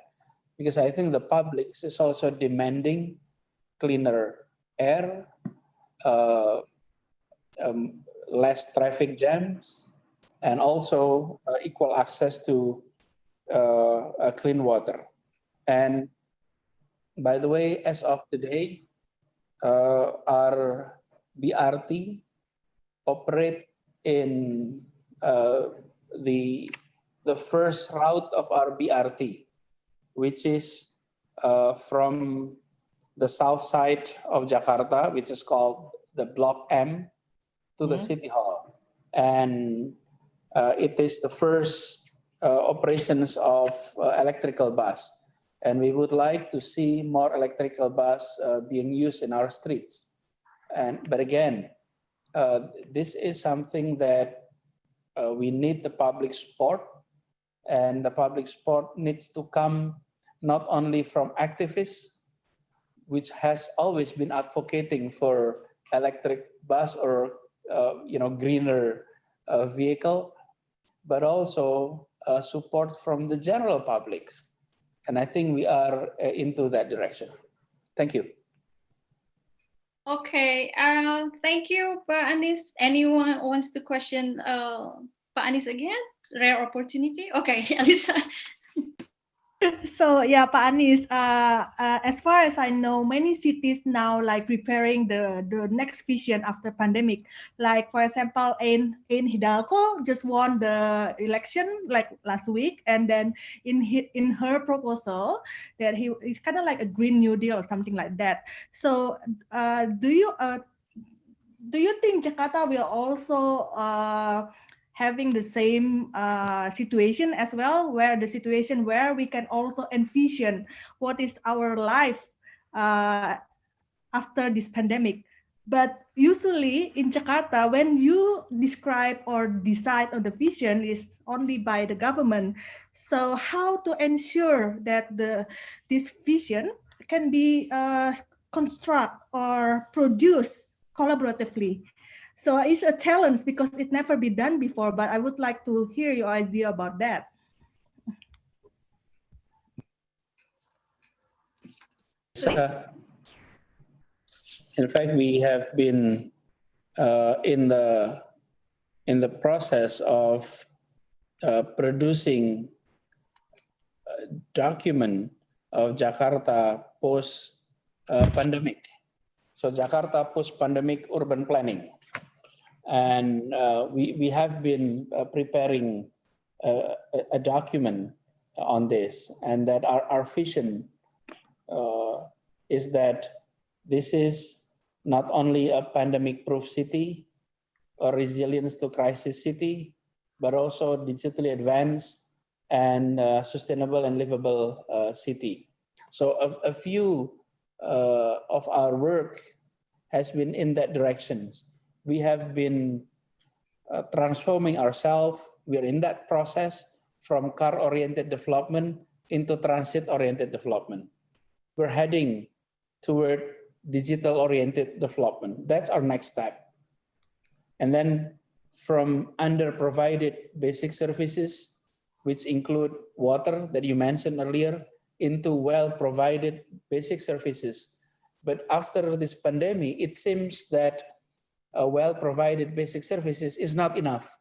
Because I think the public is also demanding cleaner air, less traffic jams, and also equal access to clean water. And by the way, as of today, our BRT operate in the first route of our BRT, which is from the south side of Jakarta, which is called the Block M, to the City Hall. And it is the first operations of electrical bus. And we would like to see more electrical bus being used in our streets. But again, this is something that we need the public support, and the public support needs to come not only from activists, which has always been advocating for electric bus or greener vehicle, but also support from the general public. And I think we are into that direction. Thank you. Okay, thank you, Pak Anies. Anyone wants to question Pak Anies again? Rare opportunity. Okay, Alisa. So yeah, Pak Anies, as far as I know, many cities now like preparing the next vision after pandemic. Like for example, in Hidalgo just won the election like last week, and then in her proposal that it's kind of like a Green New Deal or something like that. So do you think Jakarta will also having the same situation as well, where the situation where we can also envision what is our life after this pandemic? But usually in Jakarta, when you describe or decide on the vision is only by the government. So how to ensure that this vision can be construct or produced collaboratively? So it's a challenge because it never been done before, but I would like to hear your idea about that. In fact, we have been in the process of producing a document of Jakarta post pandemic. So Jakarta post pandemic urban planning. And we have been preparing a document on this, and that our vision is that this is not only a pandemic-proof city, a resilience to crisis city, but also digitally advanced and sustainable and livable city. So a few of our work has been in that direction. We have been transforming ourselves. We are in that process from car-oriented development into transit-oriented development. We're heading toward digital-oriented development. That's our next step. And then from under-provided basic services, which include water that you mentioned earlier, into well-provided basic services. But after this pandemic, it seems that well-provided basic services is not enough.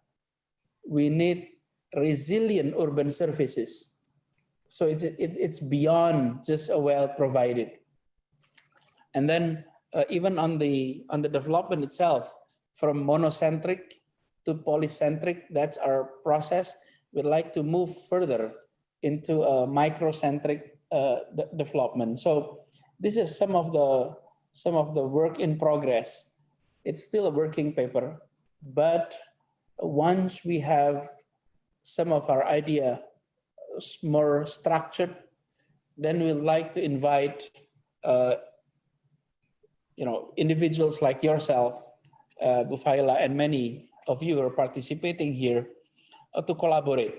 We need resilient urban services. So it's beyond just a well-provided. And then even on the development itself, from monocentric to polycentric, that's our process. We'd like to move further into a microcentric development. So this is some of the work in progress. It's still a working paper, but once we have some of our idea more structured, then we'd like to invite individuals like yourself, Bufaila, and many of you are participating here to collaborate.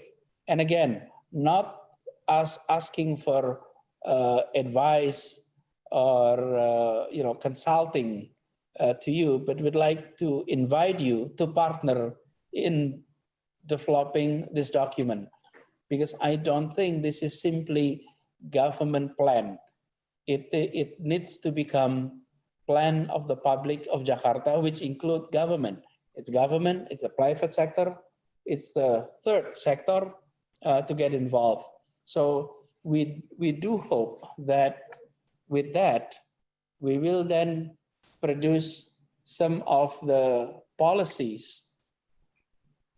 And again, not us asking for advice or consulting to you, but we'd like to invite you to partner in developing this document, because I don't think this is simply government plan. It needs to become plan of the public of Jakarta, which include government. It's government, it's the private sector, it's the third sector to get involved. So we do hope that with that, we will then produce some of the policies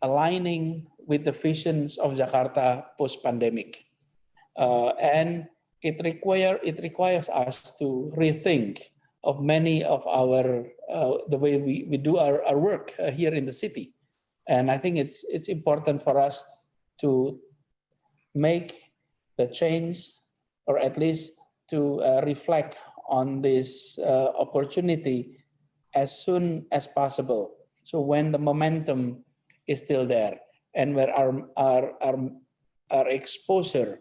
aligning with the visions of Jakarta post-pandemic. And it requires us to rethink of many of our, the way we do our work here in the city. And I think it's important for us to make the change, or at least to reflect on this opportunity as soon as possible. So when the momentum is still there, and where our exposure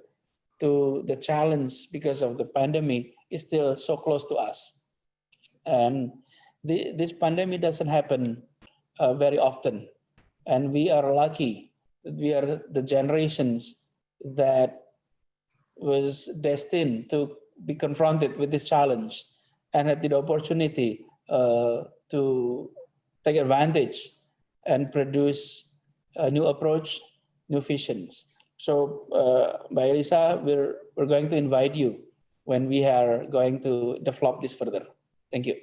to the challenge because of the pandemic is still so close to us. And this pandemic doesn't happen very often. And we are lucky we are the generations that was destined to be confronted with this challenge and had the opportunity to take advantage and produce a new approach, new visions. So, by Alisa, we're going to invite you when we are going to develop this further. Thank you.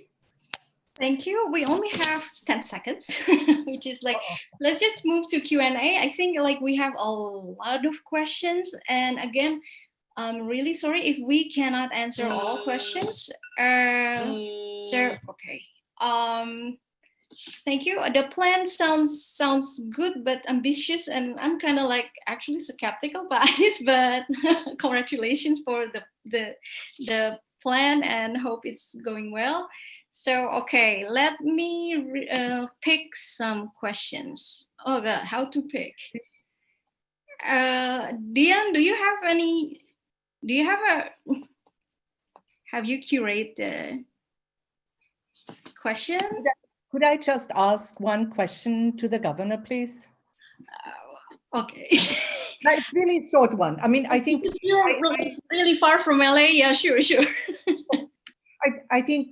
Thank you. We only have 10 seconds, which is like, let's just move to Q&A. I think like we have a lot of questions. And again, I'm really sorry if we cannot answer all questions. Okay. Thank you. The plan sounds good, but ambitious. And I'm kind of like actually skeptical about this, but congratulations for the plan and hope it's going well. So, okay, let me pick some questions. Oh God, how to pick? Dian, have you curated the question? Could I just ask one question to the governor, please? Okay. It's really a short one. I mean, I think you're really far from LA. Yeah, sure. I think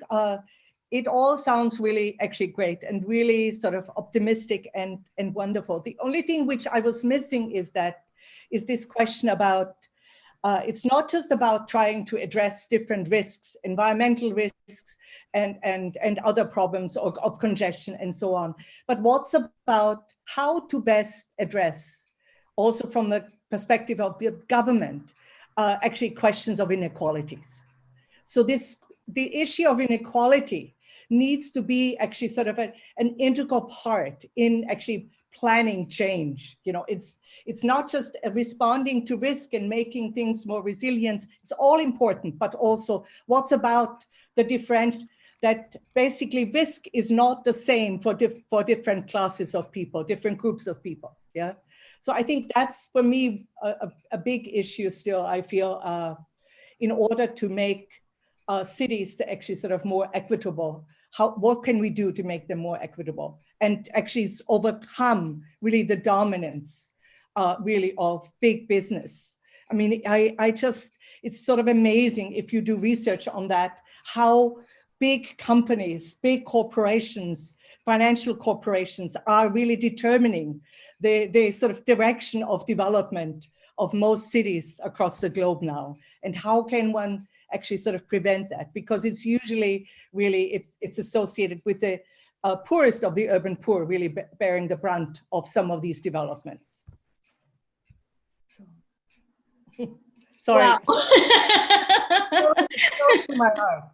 it all sounds really actually great and really sort of optimistic and wonderful. The only thing which I was missing is this question about, it's not just about trying to address different risks, environmental risks and other problems of congestion and so on, but what's about how to best address, also from the perspective of the government, actually questions of inequalities. So the issue of inequality needs to be actually sort of an integral part in actually planning change. You know, it's not just responding to risk and making things more resilient. It's all important, but also what's about the different, that basically risk is not the same for different classes of people, different groups of people. Yeah. So I think that's for me a big issue still, I feel, in order to make cities to actually sort of more equitable. What can we do to make them more equitable and actually overcome really the dominance really of big business? I mean, it's sort of amazing if you do research on that, how big companies, big corporations, financial corporations are really determining the sort of direction of development of most cities across the globe now. And how can one actually sort of prevent that? Because it's usually really, it's associated with the poorest of the urban poor really bearing the brunt of some of these developments. Sorry. Wow. Close to my heart.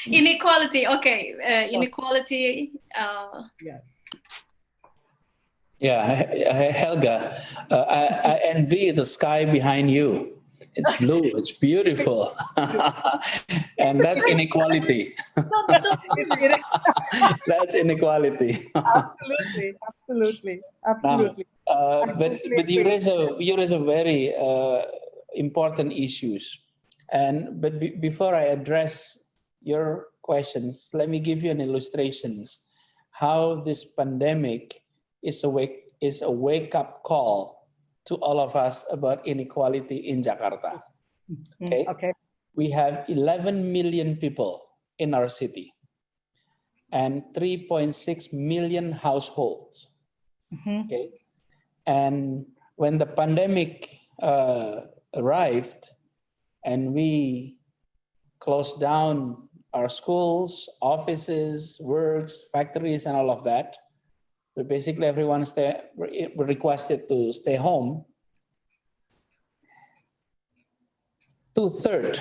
Inequality, okay. Inequality. Yeah, Helga, I envy the sky behind you. It's blue, it's beautiful. And that's inequality. That's inequality. Absolutely. Now, but you raise a very important issues. But before I address your questions, let me give you an illustrations how this pandemic is a wake-up call to all of us about inequality in Jakarta. Okay? We have 11 million people in our city and 3.6 million households. Okay? And when the pandemic arrived and we closed down our schools, offices, works, factories, and all of that, but basically everyone were requested to stay home. 2/3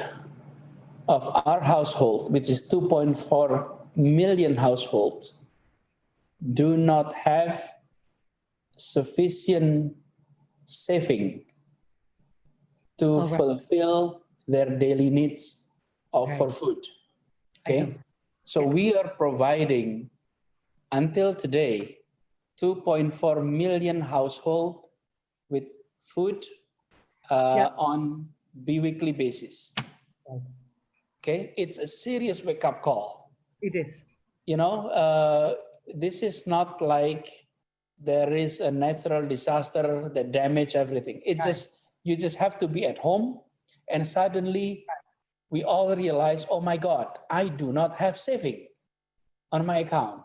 of our household, which is 2.4 million households, do not have sufficient saving to fulfill their daily needs for food. Okay, so we are providing until today 2.4 million households with food on bi-weekly basis. Okay, it's a serious wake-up call. It is. You know, this is not like there is a natural disaster that damage everything. You just have to be at home, and suddenly we all realize, oh my God, I do not have saving on my account.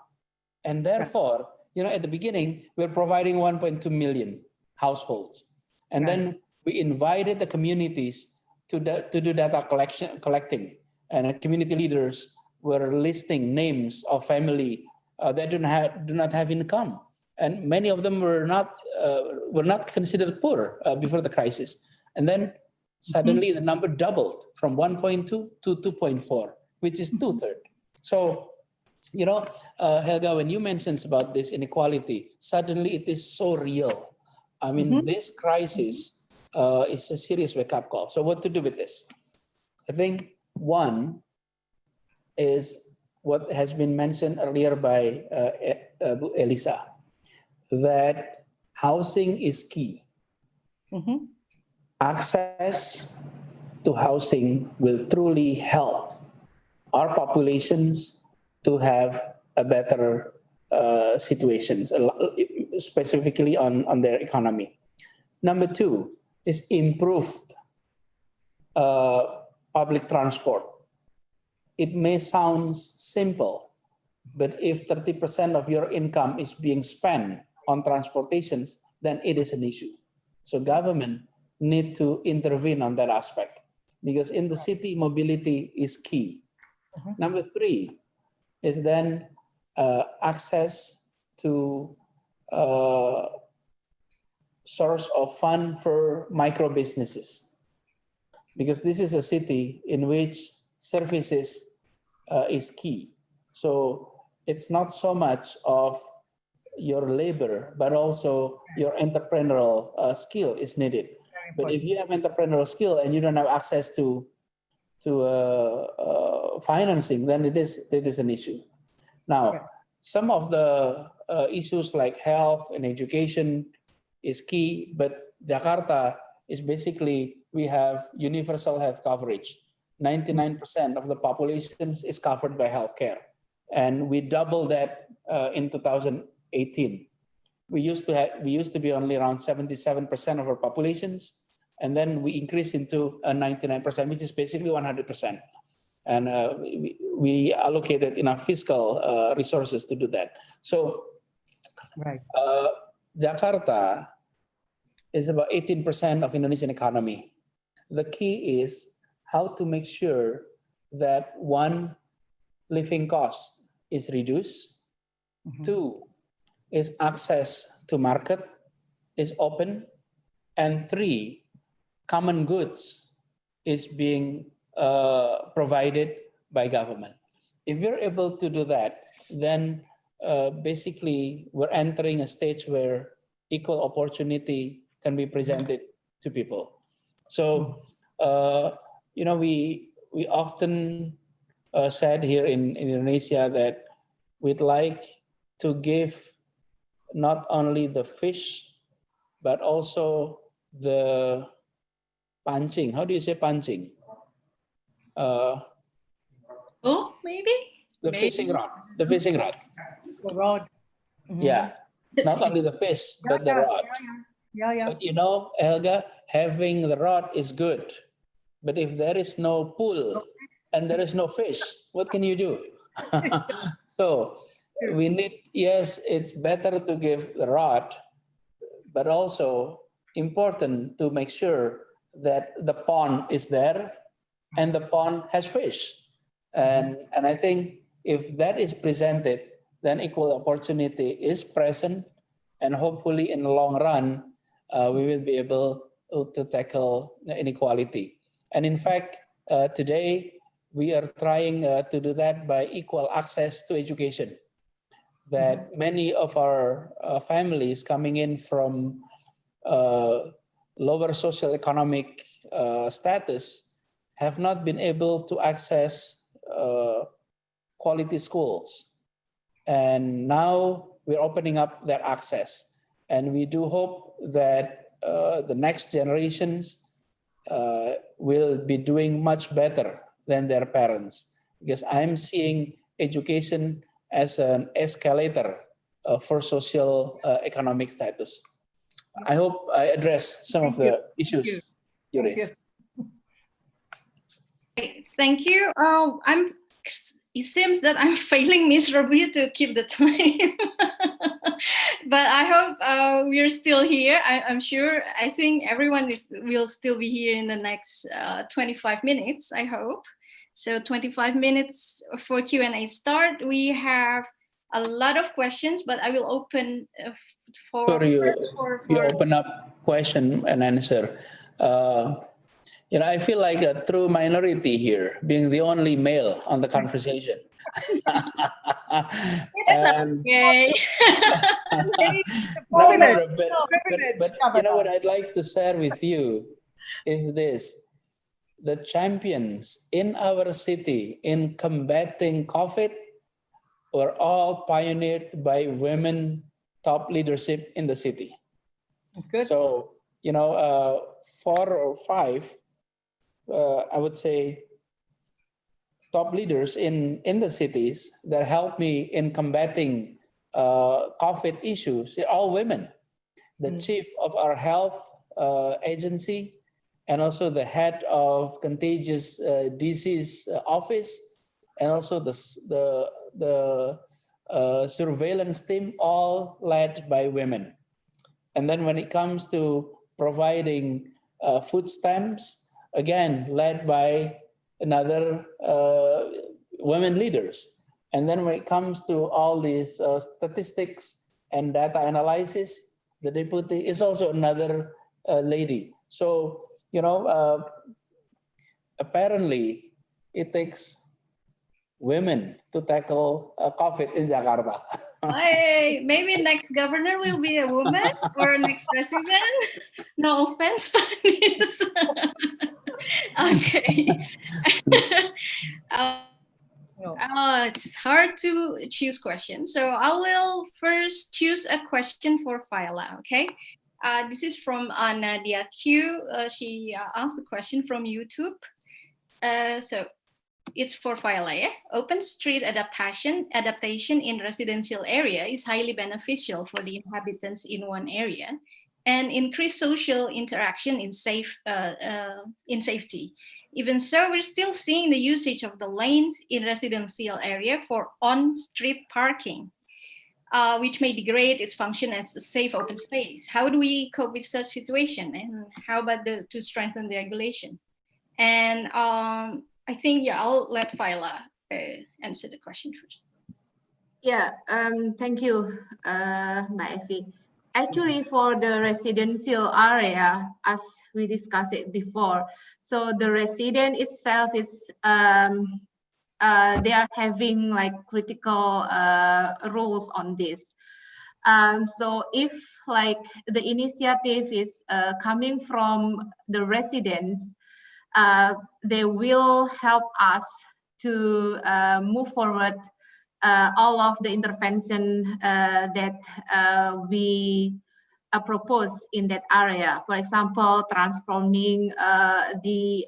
And therefore, at the beginning, we're providing 1.2 million households. And then we invited the communities to do data collecting. And community leaders were listing names of family that do not have income. And many of them were not considered poor before the crisis. And then suddenly the number doubled from 1.2 to 2.4, which is 2/3. So, Helga, when you mentioned about this inequality, suddenly it is so real. I mean, this crisis is a serious wake-up call. So what to do with this? I think one is what has been mentioned earlier by Alisa, that housing is key. Access to housing will truly help our populations to have a better situation, specifically on their economy. Number two is improved public transport. It may sound simple, but if 30% of your income is being spent on transportations, then it is an issue. So government need to intervene on that aspect, because in the city, mobility is key. Number three is then access to source of fund for micro businesses, because this is a city in which services is key. So it's not so much of your labor, but also your entrepreneurial skill is needed. But if you have entrepreneurial skill and you don't have access to financing, then it is an issue. Now, some of the issues like health and education is key, but Jakarta is basically, we have universal health coverage. 99% of the population is covered by healthcare. And we doubled that in 2018. We used to be only around 77% of our populations, and then we increased into 99%, which is basically 100%. And we allocated enough fiscal resources to do that. So Jakarta is about 18% of Indonesian economy. The key is how to make sure that one, living cost is reduced. Two, is access to market is open. And three, common goods is being provided by government. If we're able to do that, then basically we're entering a stage where equal opportunity can be presented to people. So, we often said here in Indonesia that we'd like to give not only the fish, but also the pancing. How do you say pancing? Maybe? The fishing rod. The fishing rod. The rod. Yeah. Not only the fish, but the rod. Yeah. But Helga, having the rod is good. But if there is no pool and there is no fish, what can you do? So we need, yes, it's better to give the rod, but also important to make sure that the pond is there and the pond has fish. And I think if that is presented, then equal opportunity is present, and hopefully in the long run, we will be able to tackle inequality. And in fact, today we are trying to do that by equal access to education. That many of our families coming in from lower socioeconomic status have not been able to access quality schools. And now we're opening up their access. And we do hope that the next generations will be doing much better than their parents. Because I'm seeing education as an escalator for social economic status. I hope I address some of the issues you raised. Thank you. It seems that I'm failing miserably to keep the time. But I hope we're still here. I'm sure. I think everyone will still be here in the next 25 minutes, I hope. So 25 minutes for Q&A start. We have a lot of questions, but I will open for you open up question and answer. I feel like a true minority here, being the only male on the conversation. And okay. but you know what I'd like to share with you is this. The champions in our city in combating COVID were all pioneered by women top leadership in the city. Good. So, 4 or 5, I would say, top leaders in the cities that helped me in combating COVID issues, all women. The chief of our health agency, and also the head of contagious disease office, and also the surveillance team, all led by women. And then when it comes to providing food stamps, again, led by another women leaders. And then when it comes to all these statistics and data analysis, the deputy is also another lady. So, apparently it takes women to tackle COVID in Jakarta. Hey, maybe next governor will be a woman or next president. No offense, but okay. It's hard to choose questions. So I will first choose a question for Faila, okay? This is from Nadia Q. She asked the question from YouTube. So it's for Faila, yeah? Open street adaptation in residential area is highly beneficial for the inhabitants in one area and increase social interaction in safety. Even so, we're still seeing the usage of the lanes in residential area for on-street parking, which may degrade its function as a safe open space. How do we cope with such situation? And how about to strengthen the regulation? And I think, I'll let Faila answer the question first. Yeah, thank you, Mbak Effie. Actually, for the residential area, as we discussed it before, so the resident itself is, they are having like critical roles on this. So if like the initiative is coming from the residents, they will help us to move forward all of the intervention that we propose in that area. For example, transforming the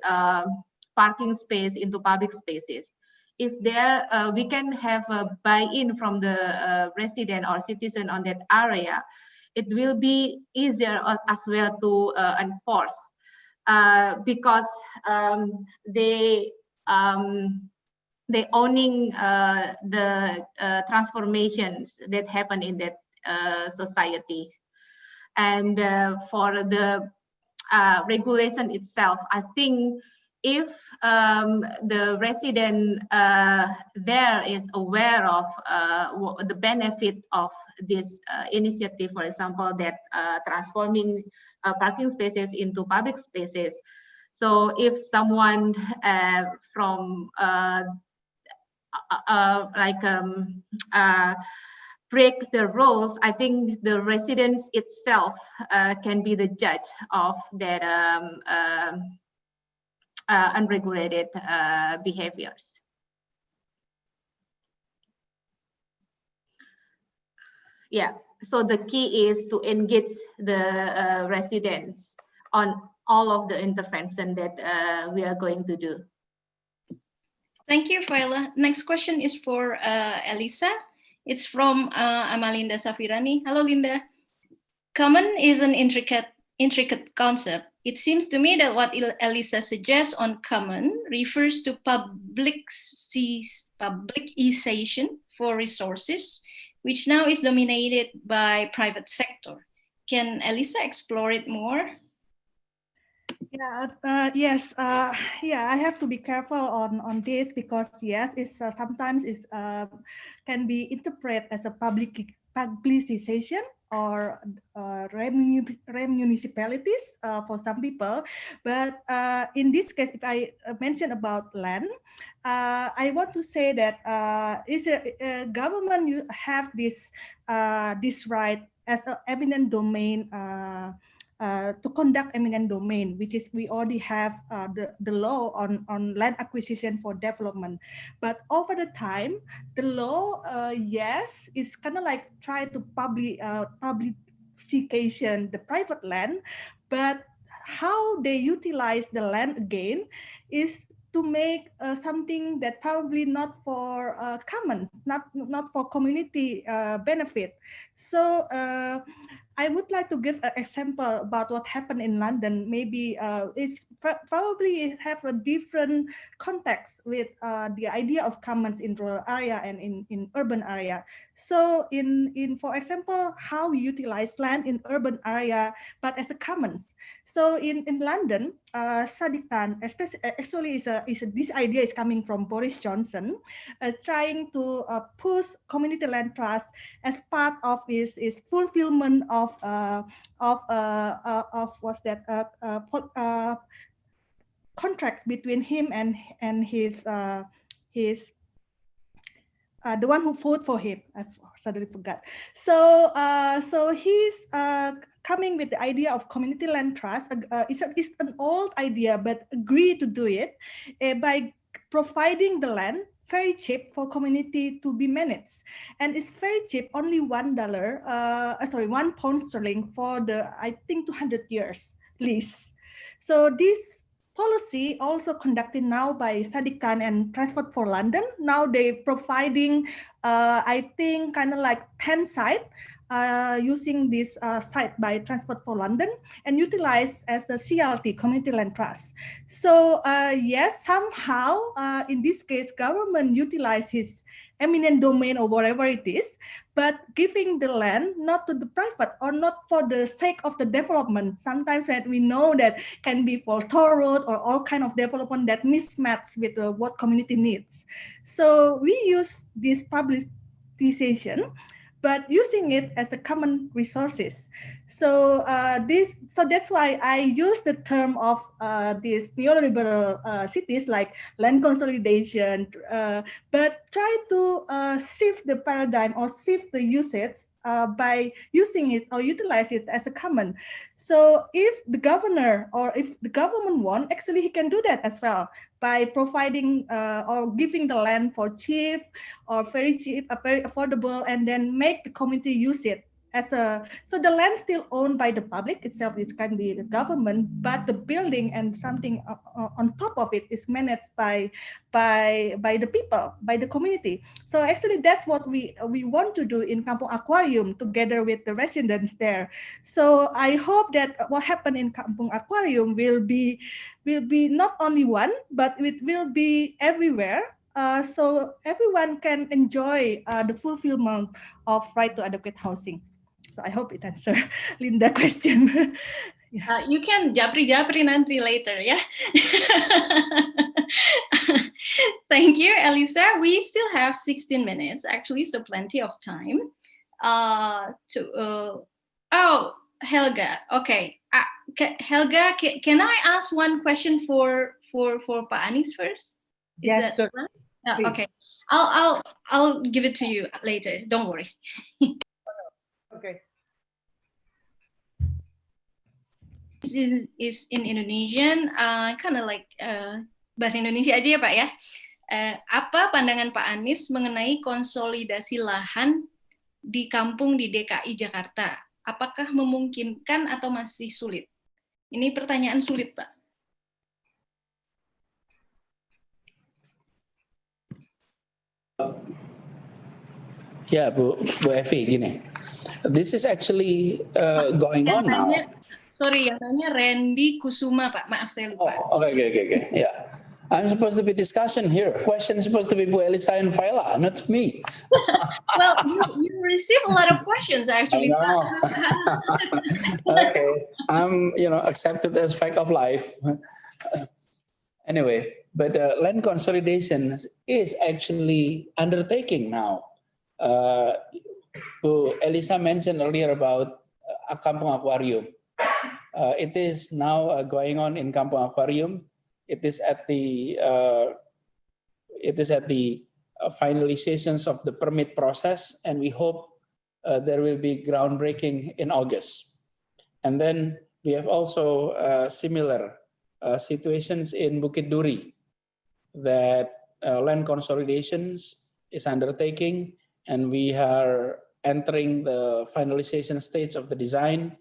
parking space into public spaces. If there, we can have a buy-in from the resident or citizen on that area, it will be easier as well to enforce because they owning the transformations that happen in that society. And for the regulation itself, I think if the resident there is aware of the benefit of this initiative, for example, that transforming parking spaces into public spaces. So if someone from break the rules, I think the residents itself can be the judge of that unregulated behaviors. Yeah, so the key is to engage the residents on all of the intervention that we are going to do. Thank you, Faila. Next question is for Alisa. It's from Amalinda Safirani. Hello, Linda. Common is an intricate concept. It seems to me that what Alisa suggests on common refers to publicization for resources, which now is dominated by private sector. Can Alisa explore it more? Yeah, yes, yeah, I have to be careful on this because yes, it's sometimes it's can be interpreted as a publicization or municipalities for some people. But in this case, if I mention about land, I want to say that is a government you have this right as an eminent domain. To conduct eminent domain, which is we already have the law on land acquisition for development. But over the time, the law, yes, is kind of like try to publication the private land, but how they utilize the land again is to make something that probably not for commons, not for community benefit. So I would like to give an example about what happened in London. Maybe it's probably have a different context with the idea of commons in rural area and in urban area. So in for example, how we utilize land in urban area, but as a commons. So in London, Sadiq Khan, actually this idea is coming from Boris Johnson, trying to push community land trust as part of his fulfillment of what's that contracts between him and his the one who fought for him. I suddenly forgot. So so he's coming with the idea of community land trust. It's an old idea, but agree to do it by providing the land very cheap for community to be managed, and it's very cheap, only $1, £1 for the I think 200 years lease. So this policy also conducted now by Sadiq Khan and Transport for London. Now they providing, I think, kind of like 10 sites using this site by Transport for London and utilized as a CLT, Community Land Trust. So yes, somehow in this case, government utilized his eminent domain or whatever it is, but giving the land not to the private or not for the sake of the development. Sometimes that we know that can be for toll road or all kind of development that mismatch with what community needs. So we use this publicization, but using it as the common resources. So so that's why I use the term of these neoliberal cities like land consolidation, but try to shift the paradigm or shift the usage by using it or utilize it as a common. So if the governor or if the government want, actually he can do that as well by providing or giving the land for cheap or very cheap, very affordable, and then make the community use it as a, so the land still owned by the public itself, it can be the government, but the building and something on top of it is managed by the people, by the community. So actually that's what we want to do in Kampung Aquarium together with the residents there. So I hope that what happened in Kampung Aquarium will be not only one, but it will be everywhere. So everyone can enjoy the fulfillment of right to adequate housing. So I hope it answers Linda question. Yeah. You can japri nanti later, yeah. Thank you, Alisa. We still have 16 minutes actually, so plenty of time. Oh, Helga. Okay, Helga, can I ask one question for Pak Anies first? Yes, sir. Right? Okay, I'll give it to you later. Don't worry. Okay. Is in Indonesian, kind of like bahasa Indonesia aja ya Pak ya. Apa pandangan Pak Anies mengenai konsolidasi lahan di kampung di DKI Jakarta? Apakah memungkinkan atau masih sulit? Ini pertanyaan sulit, Pak. Ya, Bu Evi, gini. This is actually going on now. Sorry, yang nanya Randy Kusuma, Pak. Maaf, saya lupa. Oh, okay. Yeah. I'm supposed to be discussion here. Question is supposed to be Bu Alisa and Faila, not me. Well, you receive a lot of questions, actually. I know. Okay. I'm, accepted as fact of life. Anyway, but land consolidation is actually undertaking now. Bu Alisa mentioned earlier about Kampung Aquarium. It is now going on in Kampung Aquarium. It is at the finalizations of the permit process, and we hope there will be groundbreaking in August. And then we have also similar situations in Bukit Duri that land consolidations is undertaking, and we are entering the finalization stage of the design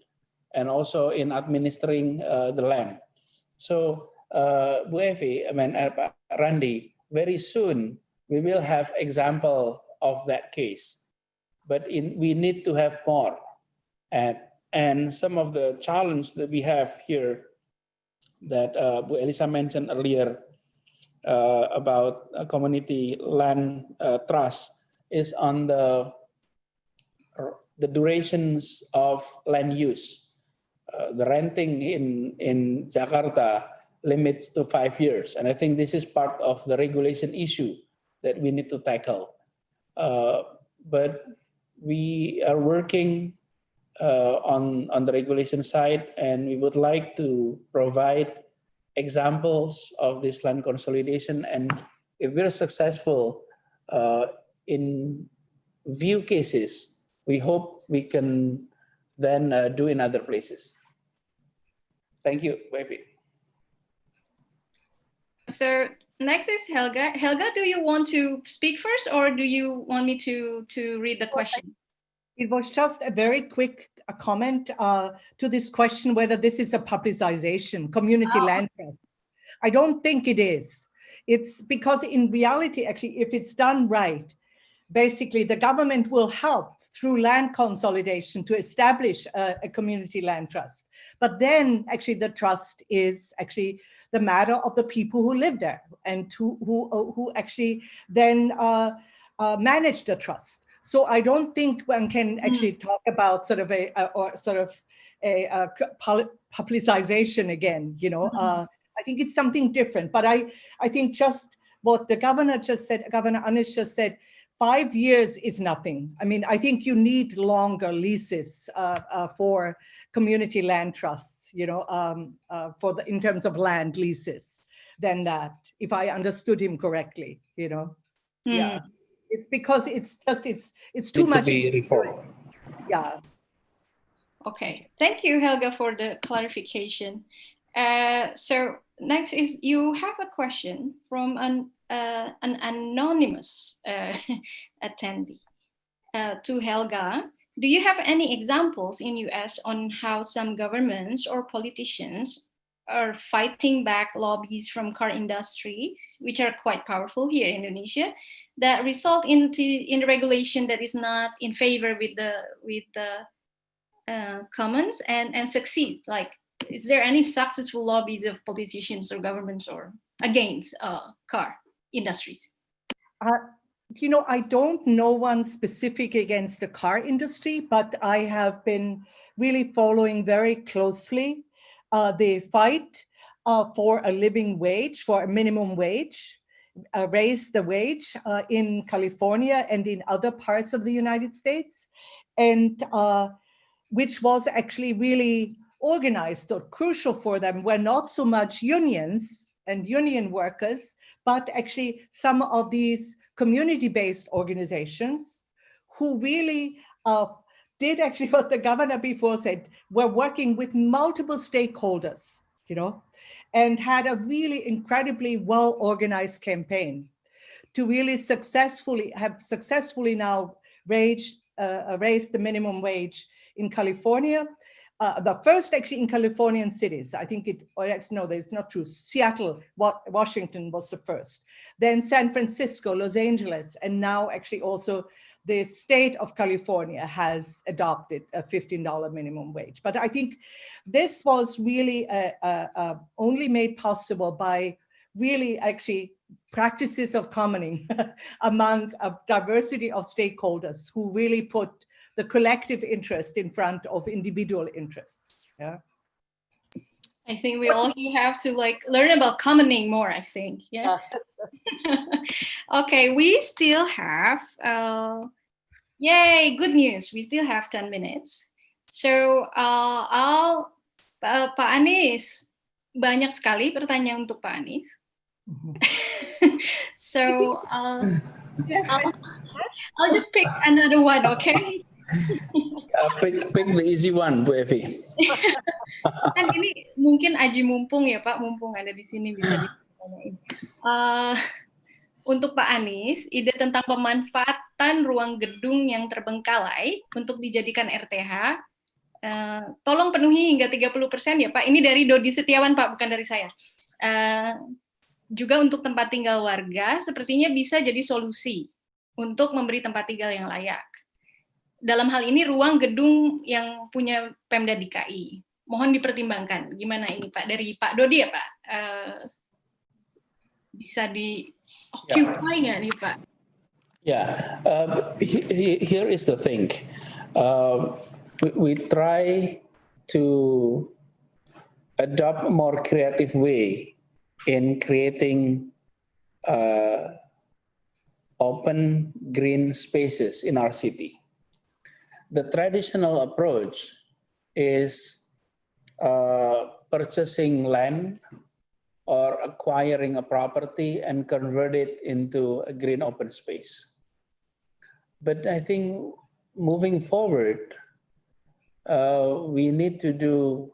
and also in administering the land. So, Bu Evi, Randy, very soon we will have example of that case, but we need to have more. And some of the challenge that we have here that Bu Alisa mentioned earlier about community land trust is on the durations of land use. The renting in Jakarta limits to 5 years. And I think this is part of the regulation issue that we need to tackle. But we are working on the regulation side, and we would like to provide examples of this land consolidation. And if we're successful in few cases, we hope we can then do in other places. Thank you, baby. So next is Helga. Helga, do you want to speak first, or do you want me to read the question? It was just a very quick comment to this question whether this is a publicization, community land trust. I don't think it is. It's because in reality, actually, if it's done right, basically the government will help through land consolidation to establish a community land trust. But then actually the trust is actually the matter of the people who live there and who actually then manage the trust. So I don't think one can actually talk about sort of a publicization again, I think it's something different. But I think just what the governor just said, Governor Anish just said, 5 years is nothing. I mean, I think you need longer leases for community land trusts, in terms of land leases than that, if I understood him correctly, Yeah. It's because it's too much to be reformed. Yeah. Okay, thank you, Helga, for the clarification. So next is you have a question from an anonymous attendee to Helga. Do you have any examples in US on how some governments or politicians are fighting back lobbies from car industries, which are quite powerful here in Indonesia, that result in regulation that is not in favor with the commons and succeed? Like, is there any successful lobbies of politicians or governments or against car industries? I don't know one specific against the car industry, but I have been really following very closely the fight for a living wage, for a minimum wage, raise the wage in California and in other parts of the United States, and which was actually really organized or crucial for them were not so much unions and union workers, but actually some of these community-based organizations who really did actually what the governor before said, were working with multiple stakeholders, and had a really incredibly well-organized campaign to really successfully now raised the minimum wage in California. The first actually in Californian cities, I think that's not true. Seattle, Washington was the first. Then San Francisco, Los Angeles, and now actually also the state of California has adopted a $15 minimum wage. But I think this was really only made possible by really actually practices of commoning among a diversity of stakeholders who really put the collective interest in front of individual interests. Yeah. I think we all have to like learn about commoning more, I think. Yeah. Okay, we still have, yay, good news. We still have 10 minutes. So Pak Anies, banyak sekali pertanyaan untuk Pak Anies. So I'll just pick another one, okay? Pick the easy one, Bu Evi. Kan ini mungkin aji mumpung ya Pak, mumpung ada di sini bisa ditanyain. Untuk Pak Anies, ide tentang pemanfaatan ruang gedung yang terbengkalai untuk dijadikan RTH, tolong penuhi hingga 30% ya Pak. Ini dari Dodi Setiawan Pak, bukan dari saya. Juga untuk tempat tinggal warga, sepertinya bisa jadi solusi untuk memberi tempat tinggal yang layak. Dalam hal ini ruang gedung yang punya Pemda DKI. Mohon dipertimbangkan. Gimana ini Pak? Dari Pak Dodi ya Pak? Bisa di-occupy nggak nih Pak? Yeah, here is the thing. We try to adopt a more creative way in creating open green spaces in our city. The traditional approach is purchasing land or acquiring a property and convert it into a green open space. But I think moving forward, we need to do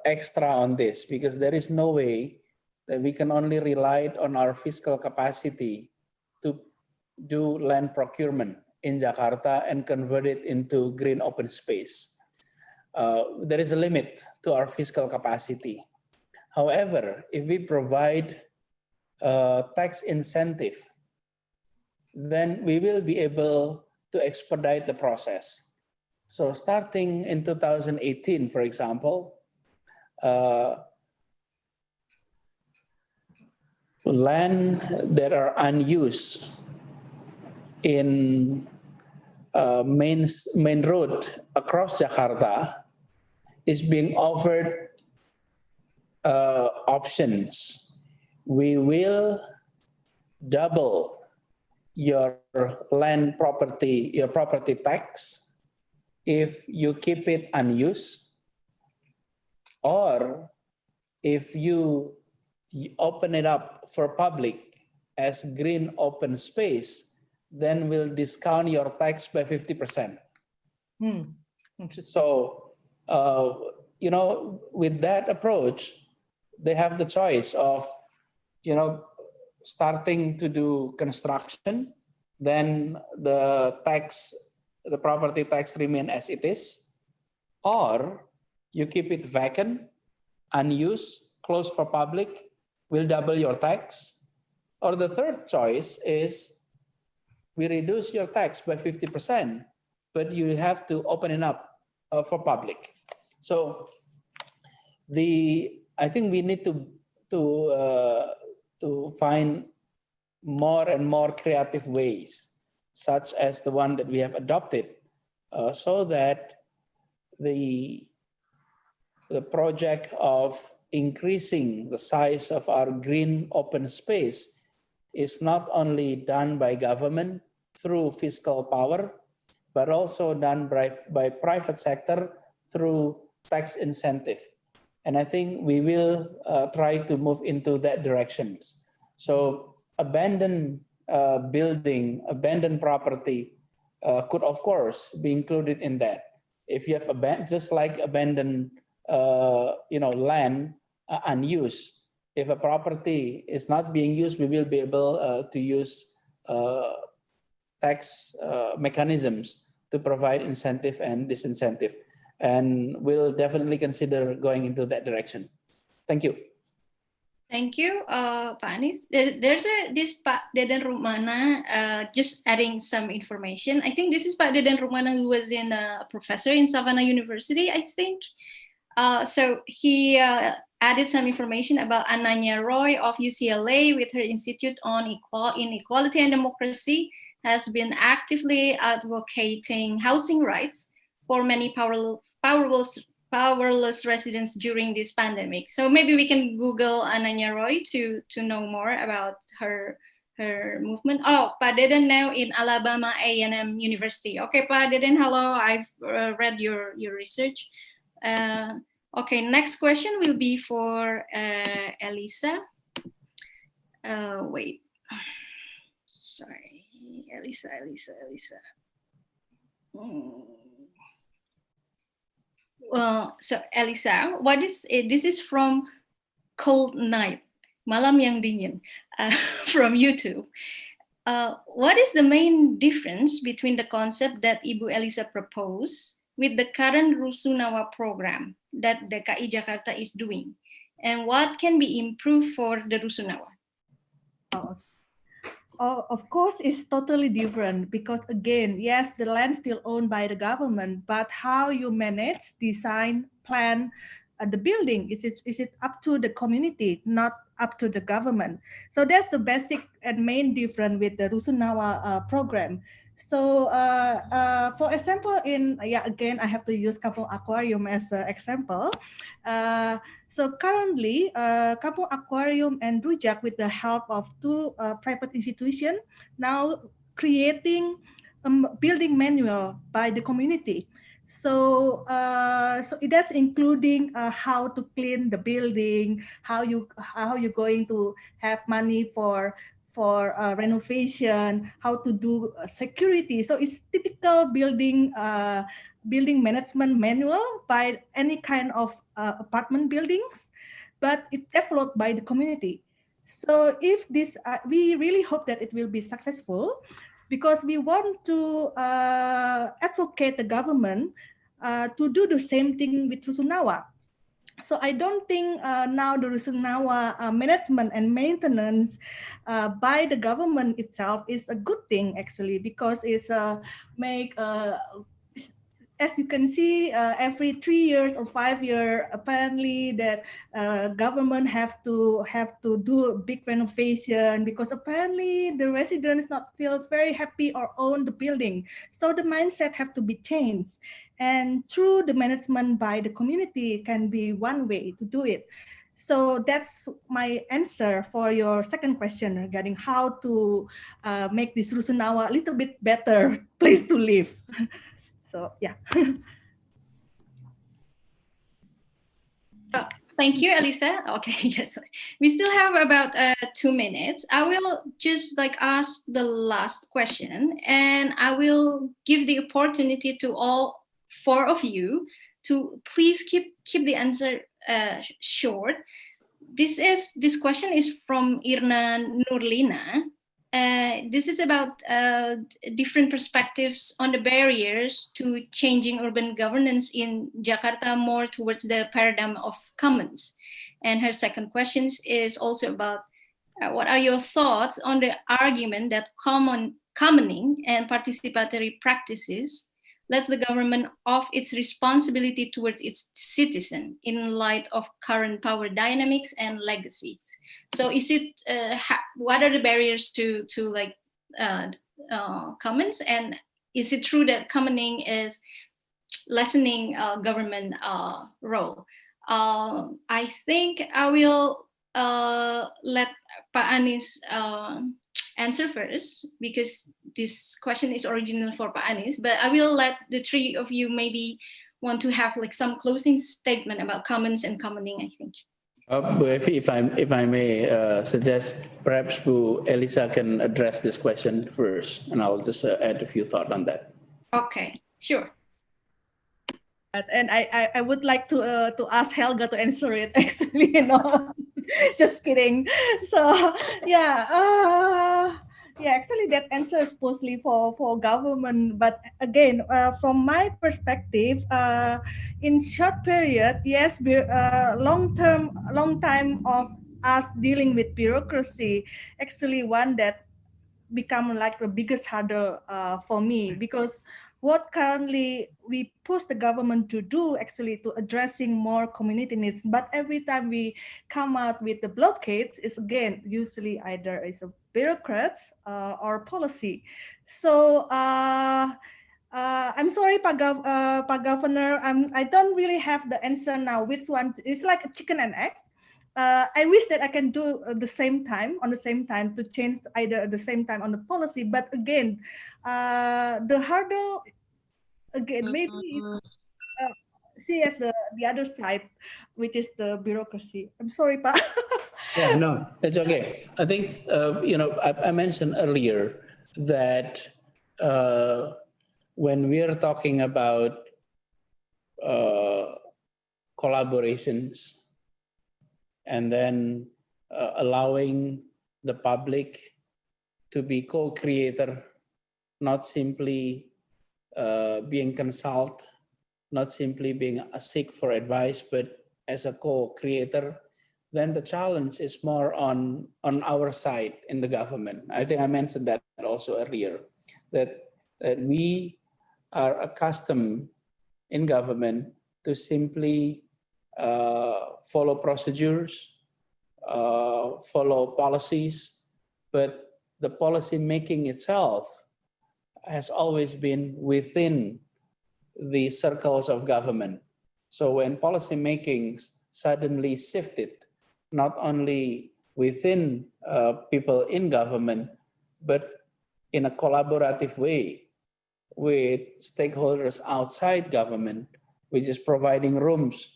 extra on this, because there is no way that we can only rely on our fiscal capacity to do land procurement in Jakarta and convert it into green open space. There is a limit to our fiscal capacity. However, if we provide tax incentive, then we will be able to expedite the process. So starting in 2018, for example, land that are unused in main road across Jakarta is being offered options. We will double your land property, your property tax if you keep it unused, or if you open it up for public as green open space, then we'll discount your tax by 50%. Interesting. So, you know, with that approach, they have the choice of, you know, starting to do construction, then the property tax remain as it is, or you keep it vacant, unused, closed for public, will double your tax. Or the third choice is we reduce your tax by 50%, but you have to open it up for public. So I think we need to find more and more creative ways, such as the one that we have adopted, so that the project of increasing the size of our green open space is not only done by government through fiscal power, but also done by private sector through tax incentive. And I think we will try to move into that direction. So abandoned building, abandoned property could of course be included in that. If you have just like abandoned land unused, if a property is not being used, we will be able to use tax mechanisms to provide incentive and disincentive. And we'll definitely consider going into that direction. Thank you. Thank you, Pak Anies. There's this Pak Deden Rumana, just adding some information. I think this is Pak Deden Rumana, who was a professor in Savannah University, I think. So he added some information about Ananya Roy of UCLA with her Institute on Inequality and Democracy has been actively advocating housing rights for many powerless residents during this pandemic. So maybe we can Google Ananya Roy to know more about her movement. Oh, Pak Deden now in Alabama A&M University. Okay, Pak Deden, hello. I've read your research. Okay, next question will be for Alisa. Wait, sorry, Alisa. Well, so Alisa, what is it? This is from Cold Night, Malam yang Dingin, from YouTube. What is the main difference between the concept that Ibu Alisa proposed with the current Rusunawa program that DKI Jakarta is doing? And what can be improved for the Rusunawa? Of course, it's totally different because again, yes, the land still owned by the government, but how you manage, design, plan the building, is it up to the community, not up to the government? So that's the basic and main difference with the Rusunawa program. So for example, again, I have to use Kampung Aquarium as an example. So currently, Kampung Aquarium and Rujak, with the help of two private institutions, now creating a building manual by the community. So that's including how to clean the building, how you're going to have money for renovation, how to do security. So it's typical building management manual by any kind of apartment buildings, but it's developed by the community. So if this, we really hope that it will be successful, because we want to advocate the government to do the same thing with Rusunawa. So I don't think now the Rusunawa management and maintenance by the government itself is a good thing, actually, because it's as you can see, every 3 years or 5 years, apparently that government have to do a big renovation, because apparently the residents not feel very happy or own the building. So the mindset have to be changed. And through the management by the community can be one way to do it. So that's my answer for your second question regarding how to make this Rusunawa a little bit better place to live. So yeah. Thank you, Alisa. Okay, yes, we still have about 2 minutes. I will just ask the last question, and I will give the opportunity to all 4 of you to please keep the answer short. This question is from Irna Nurlina. This is about different perspectives on the barriers to changing urban governance in Jakarta more towards the paradigm of commons. And her second question is also about what are your thoughts on the argument that commoning and participatory practices lets the government off its responsibility towards its citizen in light of current power dynamics and legacies. So is it, what are the barriers to commons, and is it true that commoning is lessening government role? I think I will let Pak Anies answer first, because this question is original for Pak Anies, but I will let the 3 of you maybe want to have some closing statement about commons and commoning, I think. If I may suggest, perhaps Bu Alisa can address this question first, and I'll just add a few thoughts on that. Okay, sure. And I would like to ask Helga to answer it, actually, just kidding. So actually that answer is mostly for government, but again, from my perspective, in short period, yes, long time of us dealing with bureaucracy, actually one that become like the biggest hurdle for me, because what currently we push the government to do actually to addressing more community needs, but every time we come out with the blockades is again usually either is a bureaucrats or policy. So I'm sorry, Pak Governor, I don't really have the answer now. Which one? It's like a chicken and egg. I wish that I can do the same time to change either at the same time on the policy. But again, the hurdle again maybe see as the other side, which is the bureaucracy. I'm sorry, Pak. Yeah, no, it's okay. I think, I mentioned earlier that when we are talking about collaborations and then allowing the public to be co-creator, not simply being consult, not simply being a seek for advice, but as a co-creator, then the challenge is more on our side in the government. I think I mentioned that also earlier, that we are accustomed in government to simply follow procedures, follow policies, but the policy making itself has always been within the circles of government. So when policy making suddenly shifted, not only within people in government, but in a collaborative way with stakeholders outside government, which is providing rooms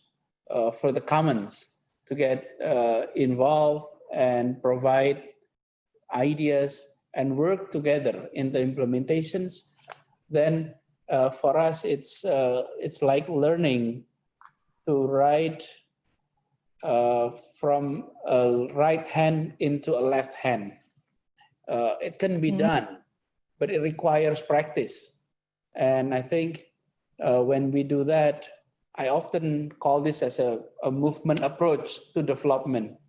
for the commons to get involved and provide ideas and work together in the implementations, then for us it's like learning to write from a right hand into a left hand. It can be done, but it requires practice. And I think when we do that, I often call this as a movement approach to development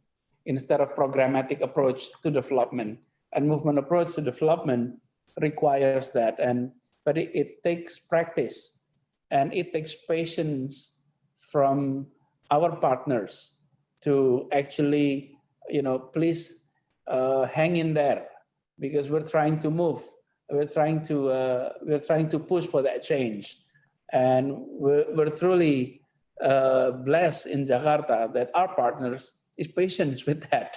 instead of programmatic approach to development. And movement approach to development requires that, but it takes practice and it takes patience from our partners to actually, please hang in there, because we're trying to move, we're trying to push for that change, and we're truly blessed in Jakarta that our partners is patient with that,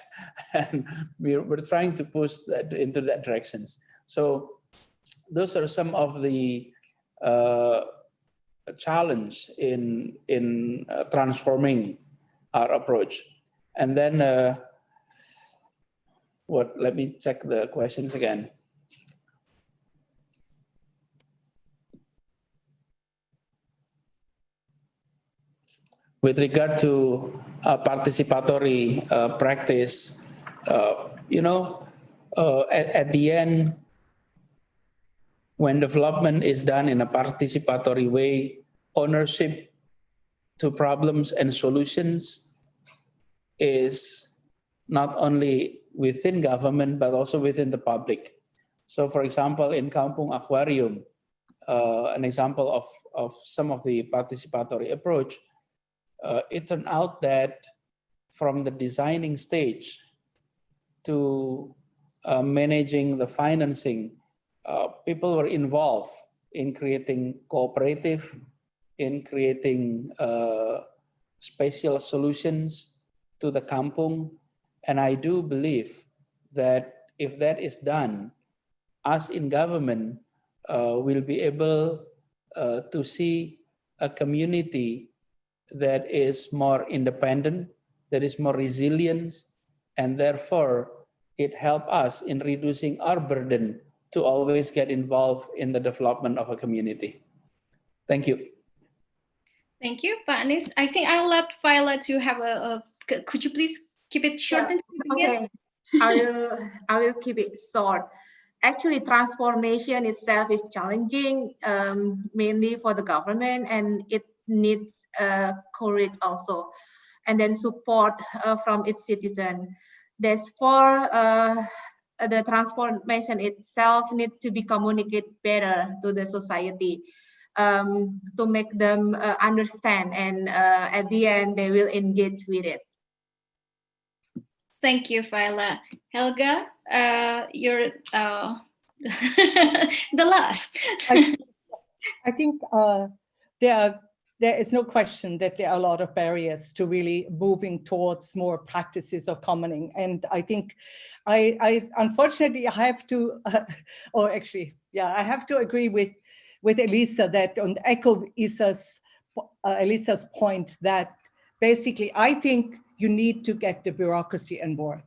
and we're trying to push that into that directions. So those are some of the challenge in transforming our approach. And then let me check the questions again. With regard to participatory practice, at the end, when development is done in a participatory way, ownership to problems and solutions is not only within government, but also within the public. So for example, in Kampung Aquarium, an example of some of the participatory approach, it turned out that from the designing stage to managing the financing, people were involved in creating cooperative, in creating spatial solutions to the kampung. And I do believe that if that is done, us in government will be able to see a community that is more independent, that is more resilient, and therefore it helps us in reducing our burden to always get involved in the development of a community. Thank you. Thank you, Pak Anies. I think I'll let Viola to have could you please keep it short and sweet again? Okay, I will keep it short. Actually, transformation itself is challenging, mainly for the government, and it needs courage also. and then support from its citizen. Therefore, the transformation itself needs to be communicated better to the society, to make them understand, and at the end they will engage with it. Thank you, Faila. Helga, you're the last. I think there is no question that there are a lot of barriers to really moving towards more practices of commoning. And I think I unfortunately I have to, or actually, yeah, I have to agree with Alisa that on echo Alisa's point that basically I think you need to get the bureaucracy on board.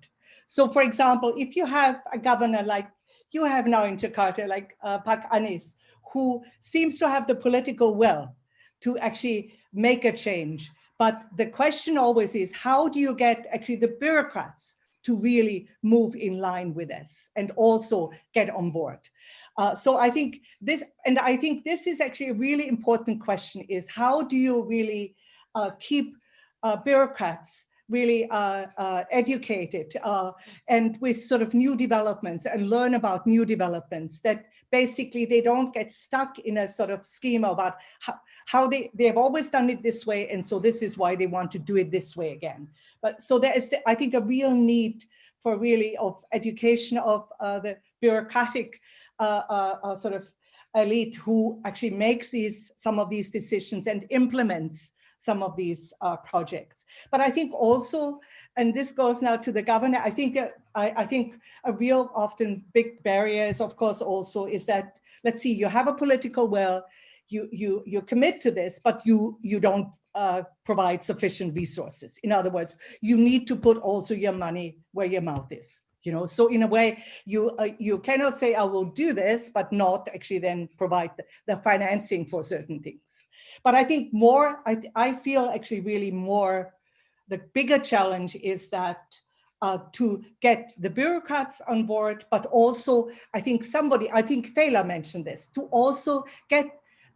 So for example, if you have a governor like you have now in Jakarta, like Pak Anies, who seems to have the political will to actually make a change. But the question always is, how do you get actually the bureaucrats to really move in line with us and also get on board? So I think this, and I think this is actually a really important question, is how do you really keep bureaucrats really educated and with sort of new developments and learn about new developments, that basically they don't get stuck in a sort of schema about how they've always done it this way, and so this is why they want to do it this way again. But so there is, I think, a real need for really of education of the bureaucratic sort of elite who actually makes some of these decisions and implements some of these projects. But I think also, and this goes now to the governor, I think a real often big barrier is, of course, also is that, let's see, you have a political will, you commit to this, but you don't provide sufficient resources. In other words, you need to put also your money where your mouth is. You know, so in a way, you cannot say, I will do this, but not actually then provide the financing for certain things. But I think more, I feel actually really more, the bigger challenge is that to get the bureaucrats on board, but also, I think Faila mentioned this, to also get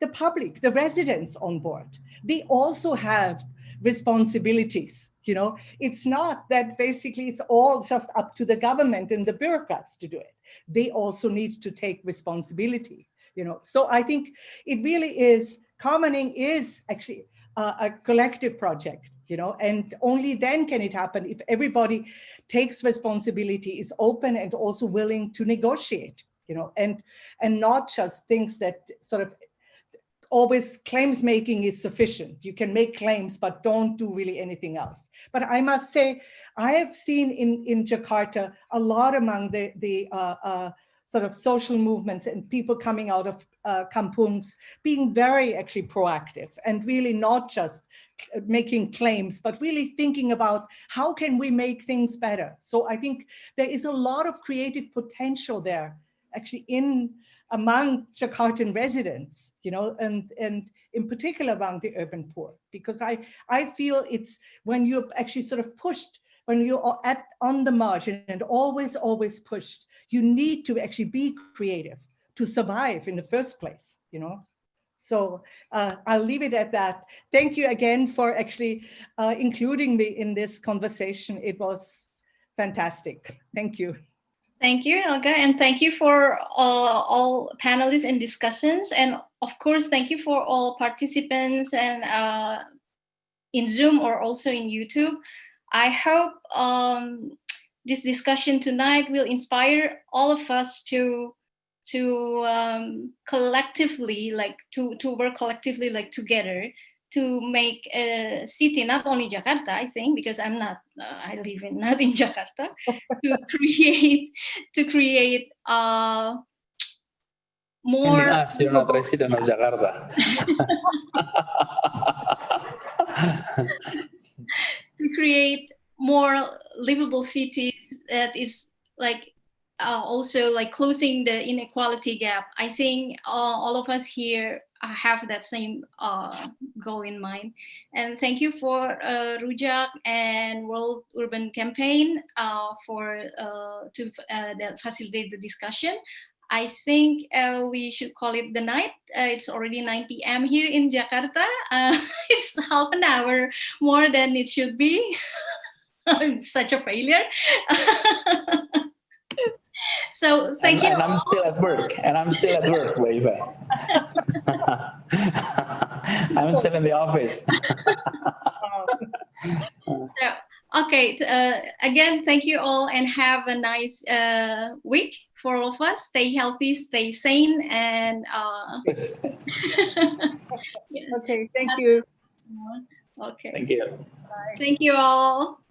the public, the residents on board. They also have responsibilities. You know, it's not that basically it's all just up to the government and the bureaucrats to do it. They also need to take responsibility, you know. So I think it really is, commoning is actually a collective project, you know, and only then can it happen if everybody takes responsibility, is open and also willing to negotiate, you know, and not just thinks that sort of always claims making is sufficient. You can make claims, but don't do really anything else. But I must say, I have seen in Jakarta a lot among the sort of social movements and people coming out of kampungs being very actually proactive and really not just making claims, but really thinking about how can we make things better. So I think there is a lot of creative potential there actually among Jakartan residents, you know, and in particular among the urban poor, because I feel it's when you're actually sort of pushed, when you're on the margin and always pushed, you need to actually be creative to survive in the first place, you know. So I'll leave it at that. Thank you again for actually including me in this conversation. It was fantastic. Thank you. Thank you, Helga, and thank you for all panelists and discussions. And of course, thank you for all participants and in Zoom or also in YouTube. I hope this discussion tonight will inspire all of us to collectively, like to work collectively, like together, to make a city, not only Jakarta, I think, because I'm not, I live not in Jakarta, to create more. Only us, you're not resident of Jakarta. To create more livable cities that is like also like closing the inequality gap. I think all of us here have that same goal in mind. And thank you for Rujak and World Urban Campaign for to facilitate the discussion. I think we should call it the night. It's already 9 p.m. here in Jakarta. It's half an hour more than it should be. I'm such a failure. So thank you. And I'm still at work. Waiva. I'm still in the office. So, okay. Again, thank you all, and have a nice week for all of us. Stay healthy, stay sane, and Okay, thank you. Okay. Thank you. Thank you all.